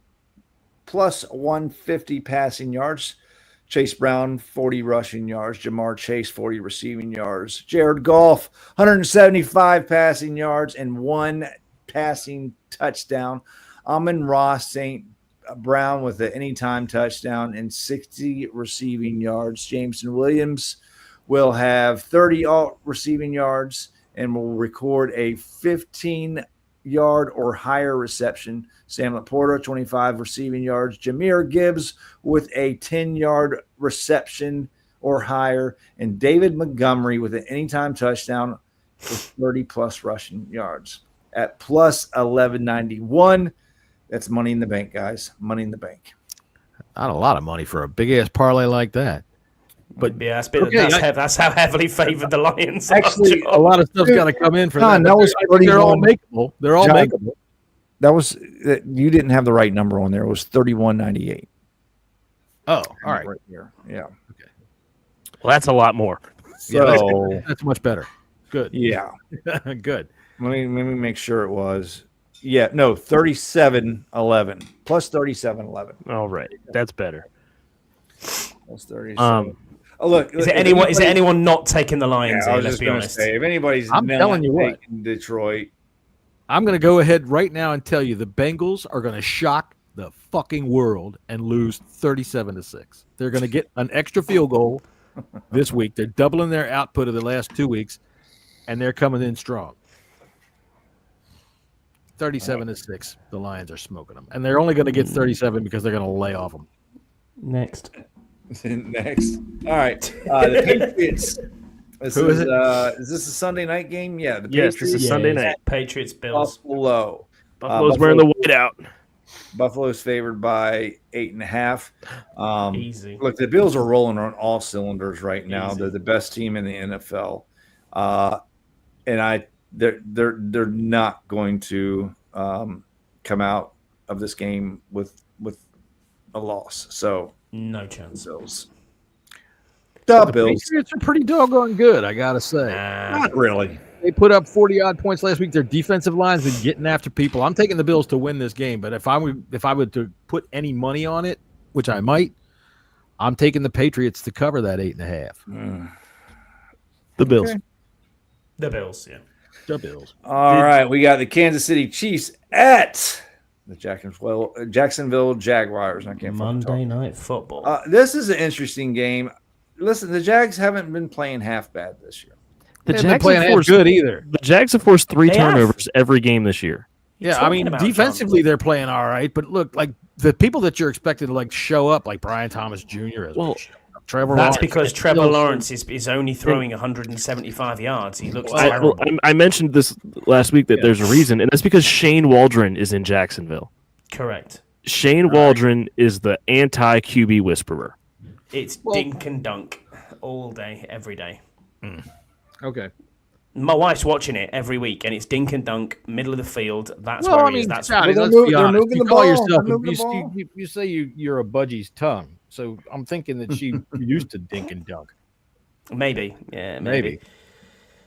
Speaker 6: plus 150 passing yards. Chase Brown, 40 rushing yards. Jamar Chase, 40 receiving yards. Jared Goff, 175 passing yards and 1 passing touchdown. Amon-Ra St. Brown with an anytime touchdown and 60 receiving yards. Jameson Williams will have 30 receiving yards and will record a 15-yard or higher reception. Sam Laporta, 25 receiving yards. Jahmyr Gibbs with a 10-yard reception or higher. And David Montgomery with an anytime touchdown with 30-plus rushing yards. At plus 1191, that's money in the bank, guys. Money in the bank.
Speaker 10: Not a lot of money for a big-ass parlay like that.
Speaker 7: But yeah, that's how heavily favored the Lions
Speaker 10: actually,
Speaker 7: are.
Speaker 10: A lot of stuff's got to come in for that.
Speaker 6: That was
Speaker 10: they're all makeable. They're all makeable.
Speaker 6: That was you didn't have the right number on there. It was 31.98.
Speaker 10: Oh, all right.
Speaker 6: Right here. Yeah.
Speaker 5: Okay. Well, that's a lot more.
Speaker 10: So that's much better. Good.
Speaker 6: Yeah.
Speaker 10: Good.
Speaker 6: Let me make sure it was. Yeah. No, 37.11 plus 37.11.
Speaker 5: All right, that's better.
Speaker 6: Plus 37. Oh, look.
Speaker 7: Is it anyone not taking the Lions?
Speaker 6: Yeah, I was
Speaker 7: let's
Speaker 6: just
Speaker 7: be
Speaker 6: going to
Speaker 7: honest.
Speaker 6: say, if anybody's
Speaker 10: I'm telling you what,
Speaker 6: Detroit.
Speaker 10: I'm going to go ahead right now and tell you the Bengals are going to shock the fucking world and lose 37-6. They're going to get an extra field goal this week. They're doubling their output of the last 2 weeks, and they're coming in strong. 37-6. The Lions are smoking them, and they're only going to get 37 because they're going to lay off them.
Speaker 7: Next.
Speaker 6: All right. The Patriots. Is this a Sunday night game? Yeah. The
Speaker 5: Yes,
Speaker 6: Patriots,
Speaker 5: this is Sunday night.
Speaker 7: Patriots, Bills.
Speaker 6: Buffalo.
Speaker 5: Buffalo's wearing the whiteout.
Speaker 6: Buffalo's favored by 8.5.
Speaker 7: Easy.
Speaker 6: Look, the Bills are rolling on all cylinders right now.
Speaker 7: Easy.
Speaker 6: They're the best team in the NFL, and they're not going to come out of this game with a loss. So
Speaker 7: no chance.
Speaker 6: Bills.
Speaker 10: The Patriots are pretty doggone good, I gotta say.
Speaker 6: Not really.
Speaker 10: They put up 40-odd points last week. Their defensive line's been getting after people. I'm taking the Bills to win this game, but if I would to put any money on it, which I might, I'm taking the Patriots to cover that 8.5.
Speaker 5: The Bills.
Speaker 6: Okay.
Speaker 7: The Bills, yeah.
Speaker 10: The Bills.
Speaker 6: All right, we got the Kansas City Chiefs at the Jacksonville Jaguars. I can't
Speaker 7: Monday Night Football.
Speaker 6: This is an interesting game. Listen, the Jags haven't been playing half bad this year.
Speaker 5: The
Speaker 10: Jags
Speaker 5: Jags
Speaker 10: playing
Speaker 5: have
Speaker 10: good either.
Speaker 5: The Jags have forced 3
Speaker 7: They
Speaker 5: turnovers every game this year.
Speaker 10: Yeah, I mean, defensively they're playing all right, but look, like the people that you're expecting to like show up, like Brian Thomas Jr. as Trevor.
Speaker 7: That's
Speaker 10: Lawrence.
Speaker 7: because Trevor Lawrence is only throwing 175 yards. He looks terrible.
Speaker 5: I mentioned this last week that there's a reason, and that's because Shane Waldron is in Jacksonville.
Speaker 7: Correct.
Speaker 5: Shane Waldron is the anti-QB whisperer.
Speaker 7: It's dink and dunk all day, every day.
Speaker 10: Okay.
Speaker 7: My wife's watching it every week, and it's dink and dunk, middle of the field. That's
Speaker 10: Well,
Speaker 7: where
Speaker 10: I
Speaker 7: it
Speaker 10: mean,
Speaker 7: is. That's
Speaker 10: Johnny,
Speaker 6: Well,
Speaker 10: let's
Speaker 6: they're
Speaker 10: be
Speaker 6: they're
Speaker 10: honest.
Speaker 6: moving
Speaker 10: You
Speaker 6: the
Speaker 10: call
Speaker 6: ball.
Speaker 10: yourself,
Speaker 6: They're moving the ball.
Speaker 10: you say you're a budgie's tongue, so I'm thinking that she used to dink and dunk.
Speaker 7: maybe. Yeah, maybe.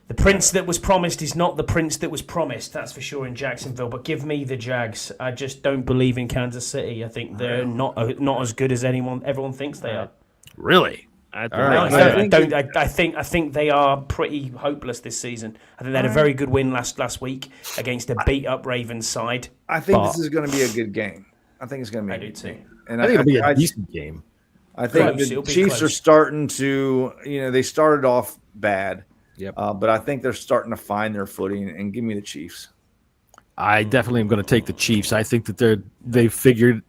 Speaker 7: The prince that was promised is not the prince that was promised. That's for sure in Jacksonville. But give me the Jags. I just don't believe in Kansas City. I think they're not as good as everyone thinks they are.
Speaker 5: Really?
Speaker 7: I think they are pretty hopeless this season. I think they had a very good win last week against a beat up Ravens side.
Speaker 6: I think this is going to be a good game. I think it's going to be.
Speaker 7: I do too.
Speaker 6: And
Speaker 10: I think it'll be a decent game.
Speaker 6: I think
Speaker 7: Close.
Speaker 6: the
Speaker 7: It'll be
Speaker 6: Chiefs
Speaker 7: close.
Speaker 6: are starting to, they started off bad.
Speaker 10: Yep.
Speaker 6: But I think they're starting to find their footing, and give me the Chiefs.
Speaker 10: I definitely am going to take the Chiefs. I think that they figured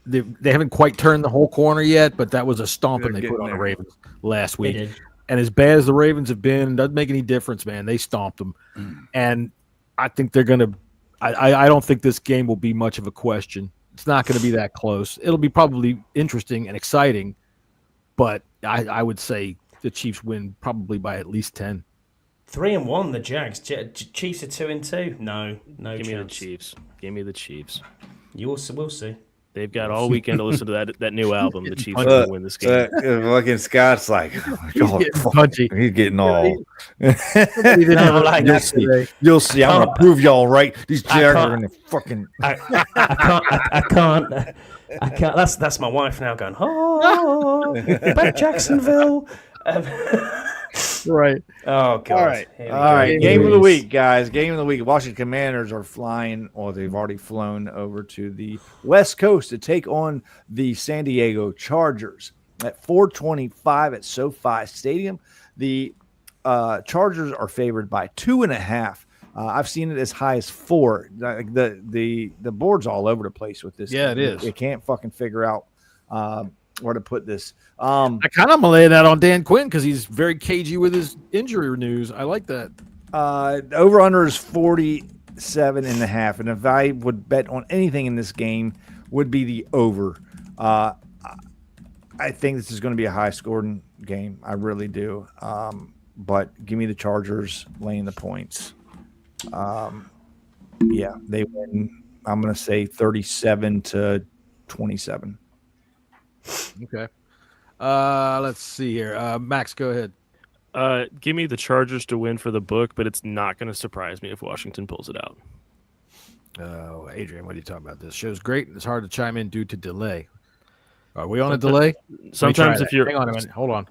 Speaker 10: they haven't quite turned the whole corner yet, but that was a stomping they put on the Ravens last week.
Speaker 7: did.
Speaker 10: And as bad as the Ravens have been, it doesn't make any difference, man. They stomped them. And I think they're going to I don't think this game will be much of a question. It's not going to be that close. It'll be probably interesting and exciting, but I would say the Chiefs win probably by at least 10.
Speaker 7: 3-1, the Jags. Chiefs are 2-2. No
Speaker 5: Give
Speaker 7: chance.
Speaker 5: me the Chiefs. Give me the Chiefs.
Speaker 7: We'll see.
Speaker 5: They've got all weekend to listen to that new album. The Chiefs are going to win this game.
Speaker 6: Fucking Scott's like, he's getting all. You'll see. I'm gonna prove y'all right. These Jags are gonna fucking.
Speaker 7: I can't. That's my wife now going. Oh, back Jacksonville.
Speaker 10: Right.
Speaker 7: Oh god.
Speaker 6: All right. Game of the week, guys. Game of the week. Washington Commanders are flying, or they've already flown over to the West Coast to take on the San Diego Chargers at 4:25 at SoFi Stadium. The Chargers are favored by 2.5. I've seen it as high as 4. The board's all over the place with this.
Speaker 10: Yeah, it is.
Speaker 6: You can't fucking figure out where to put this.
Speaker 10: I kind of lay that on Dan Quinn because he's very cagey with his injury news. I like that.
Speaker 6: Over under is 47.5, and if I would bet on anything in this game, would be the over. I think this is going to be a high scoring game. I really do. But give me the Chargers laying the points. Yeah, they win. I'm going to say 37-27.
Speaker 10: Okay. Let's see here. Max, go ahead.
Speaker 5: Give me the Chargers to win for the book, but it's not going to surprise me if Washington pulls it out.
Speaker 10: Oh, Adrian, what are you talking about? This show's great. It's hard to chime in due to delay. Are we on a delay?
Speaker 5: Sometimes if you're...
Speaker 10: Hang on a minute. Hold on.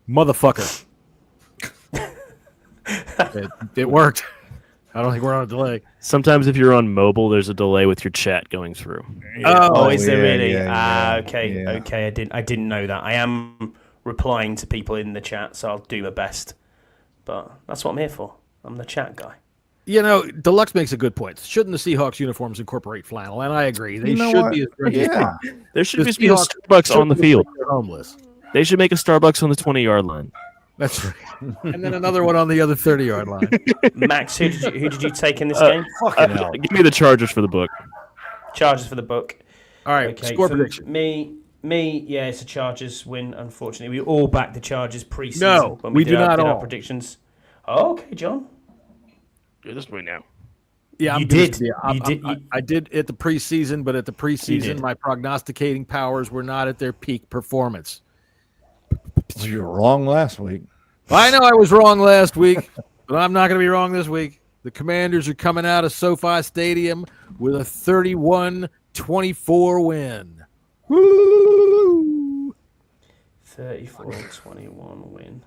Speaker 10: Motherfucker. It worked. I don't think we're on a delay.
Speaker 5: Sometimes if you're on mobile, there's a delay with your chat going through.
Speaker 7: Oh, is there really?
Speaker 6: Yeah.
Speaker 7: Okay.
Speaker 6: Yeah.
Speaker 7: Okay. I didn't know that. I am replying to people in the chat, so I'll do my best. But that's what I'm here for. I'm the chat guy.
Speaker 10: You know, Deluxe makes a good point. Shouldn't the Seahawks uniforms incorporate flannel? And I agree. They should be.
Speaker 6: Yeah.
Speaker 5: There should be a Starbucks on the field.
Speaker 10: Homeless.
Speaker 5: They should make a Starbucks on the 20-yard line.
Speaker 10: That's right. And then another one on the other 30-yard line.
Speaker 7: Max, who did you take in this game?
Speaker 6: Fucking hell.
Speaker 5: Give me the Chargers for the book.
Speaker 7: Chargers for the book.
Speaker 10: All right,
Speaker 7: Okay,
Speaker 10: score
Speaker 7: for
Speaker 10: prediction.
Speaker 7: Me, yeah, it's a Chargers win, unfortunately. We all backed the Chargers pre-season.
Speaker 10: No,
Speaker 7: when
Speaker 10: we
Speaker 7: did
Speaker 10: do
Speaker 7: our,
Speaker 10: not
Speaker 7: did our
Speaker 10: all.
Speaker 7: predictions. Oh, okay, John.
Speaker 5: Do this way now.
Speaker 10: Yeah,
Speaker 7: You did.
Speaker 10: I did at the preseason, but at the preseason, my prognosticating powers were not at their peak performance.
Speaker 6: Well, you were wrong last week.
Speaker 10: I know I was wrong last week, but I'm not going to be wrong this week. The Commanders are coming out of SoFi Stadium with a 31-24 win. Woo!
Speaker 7: 34-21 win.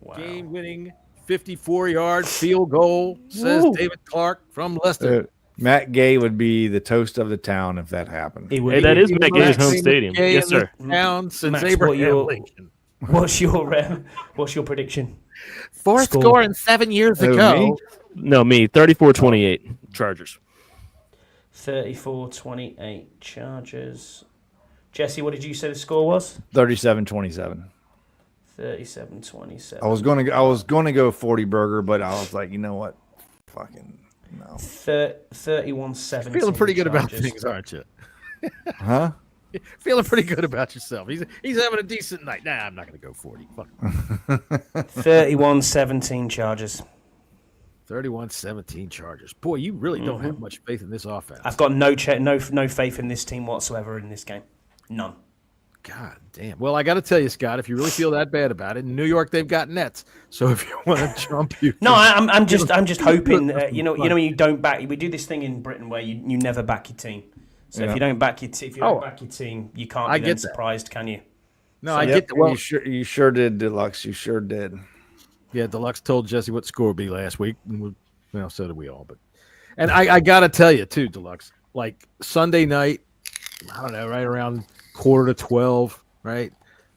Speaker 7: Wow.
Speaker 10: Game-winning 54-yard field goal, says David Clark from Leicester.
Speaker 6: Matt Gay would be the toast of the town if that happened.
Speaker 5: Hey, that is Matt Gay's home stadium. Yes, sir.
Speaker 10: Town since
Speaker 7: Max,
Speaker 10: Abraham Lincoln.
Speaker 7: What's your prediction?
Speaker 10: Four scoring 7 years ago.
Speaker 6: Me?
Speaker 5: No, me. 34-28 Chargers.
Speaker 7: 34-28 Chargers. Jesse, what did you say the score was?
Speaker 6: 37-27.
Speaker 7: 37-27.
Speaker 6: I was gonna go 40 burger, but I was like, you know what? Fucking no.
Speaker 7: 31-17.
Speaker 10: Feeling pretty good about
Speaker 7: Chargers.
Speaker 10: things, aren't you?
Speaker 6: Huh?
Speaker 10: Feeling pretty good about yourself. He's having a decent night. Nah, I'm not going to go 40. Fuck.
Speaker 7: 31-17 Chargers.
Speaker 10: 31-17 Chargers. Boy, you really don't have much faith in this offense.
Speaker 7: I've got no faith in this team whatsoever in this game. None.
Speaker 10: God damn. Well, I got to tell you, Scott, if you really feel that bad about it, in New York they've got nets. So if you want to jump, you
Speaker 7: no, I'm just hoping. You know, you don't back. We do this thing in Britain where you never back your team. So if you don't back your team, you can't be then surprised, can you?
Speaker 10: No, I get that. Well,
Speaker 6: you sure did, Deluxe. You sure did.
Speaker 10: Yeah, Deluxe told Jesse what the score would be last week. Well, so did we all. And I got to tell you, too, Deluxe, like Sunday night, I don't know, right around 11:45, right?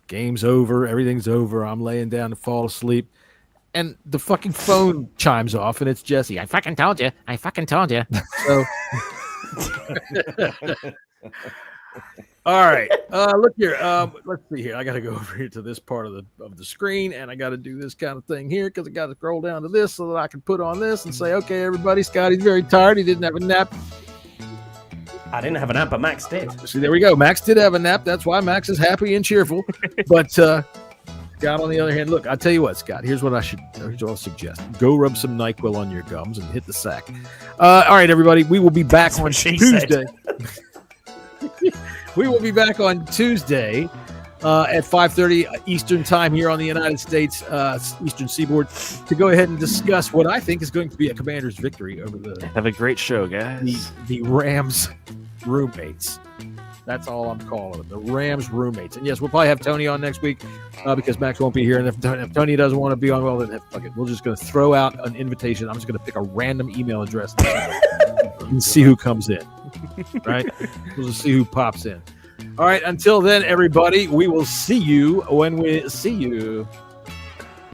Speaker 10: Game's over. Everything's over. I'm laying down to fall asleep. And the fucking phone chimes off, and it's Jesse. I fucking told you. So... All right. Look here. Let's see here. I got to go over here to this part of the screen, and I got to do this kind of thing here because I got to scroll down to this so that I can put on this and say, okay, everybody, Scotty's very tired. He didn't have a nap.
Speaker 7: I didn't have a nap, but Max did.
Speaker 10: See, there we go. Max did have a nap. That's why Max is happy and cheerful. But Scott, on the other hand, look, I'll tell you what, Scott, here's what I'll suggest. Go rub some NyQuil on your gums and hit the sack. All right, everybody, we will be back on Tuesday. We will be back on Tuesday at 5:30 Eastern time here on the United States Eastern Seaboard to go ahead and discuss what I think is going to be a Commanders victory over the
Speaker 5: Have a great show, guys.
Speaker 10: the Rams roommates. That's all I'm calling them, the Rams roommates. And yes, we'll probably have Tony on next week because Max won't be here. And if Tony doesn't want to be on, well, then fuck it. We're just going to throw out an invitation. I'm just going to pick a random email address and see who comes in. Right? We'll just see who pops in. All right. Until then, everybody, we will see you when we see you.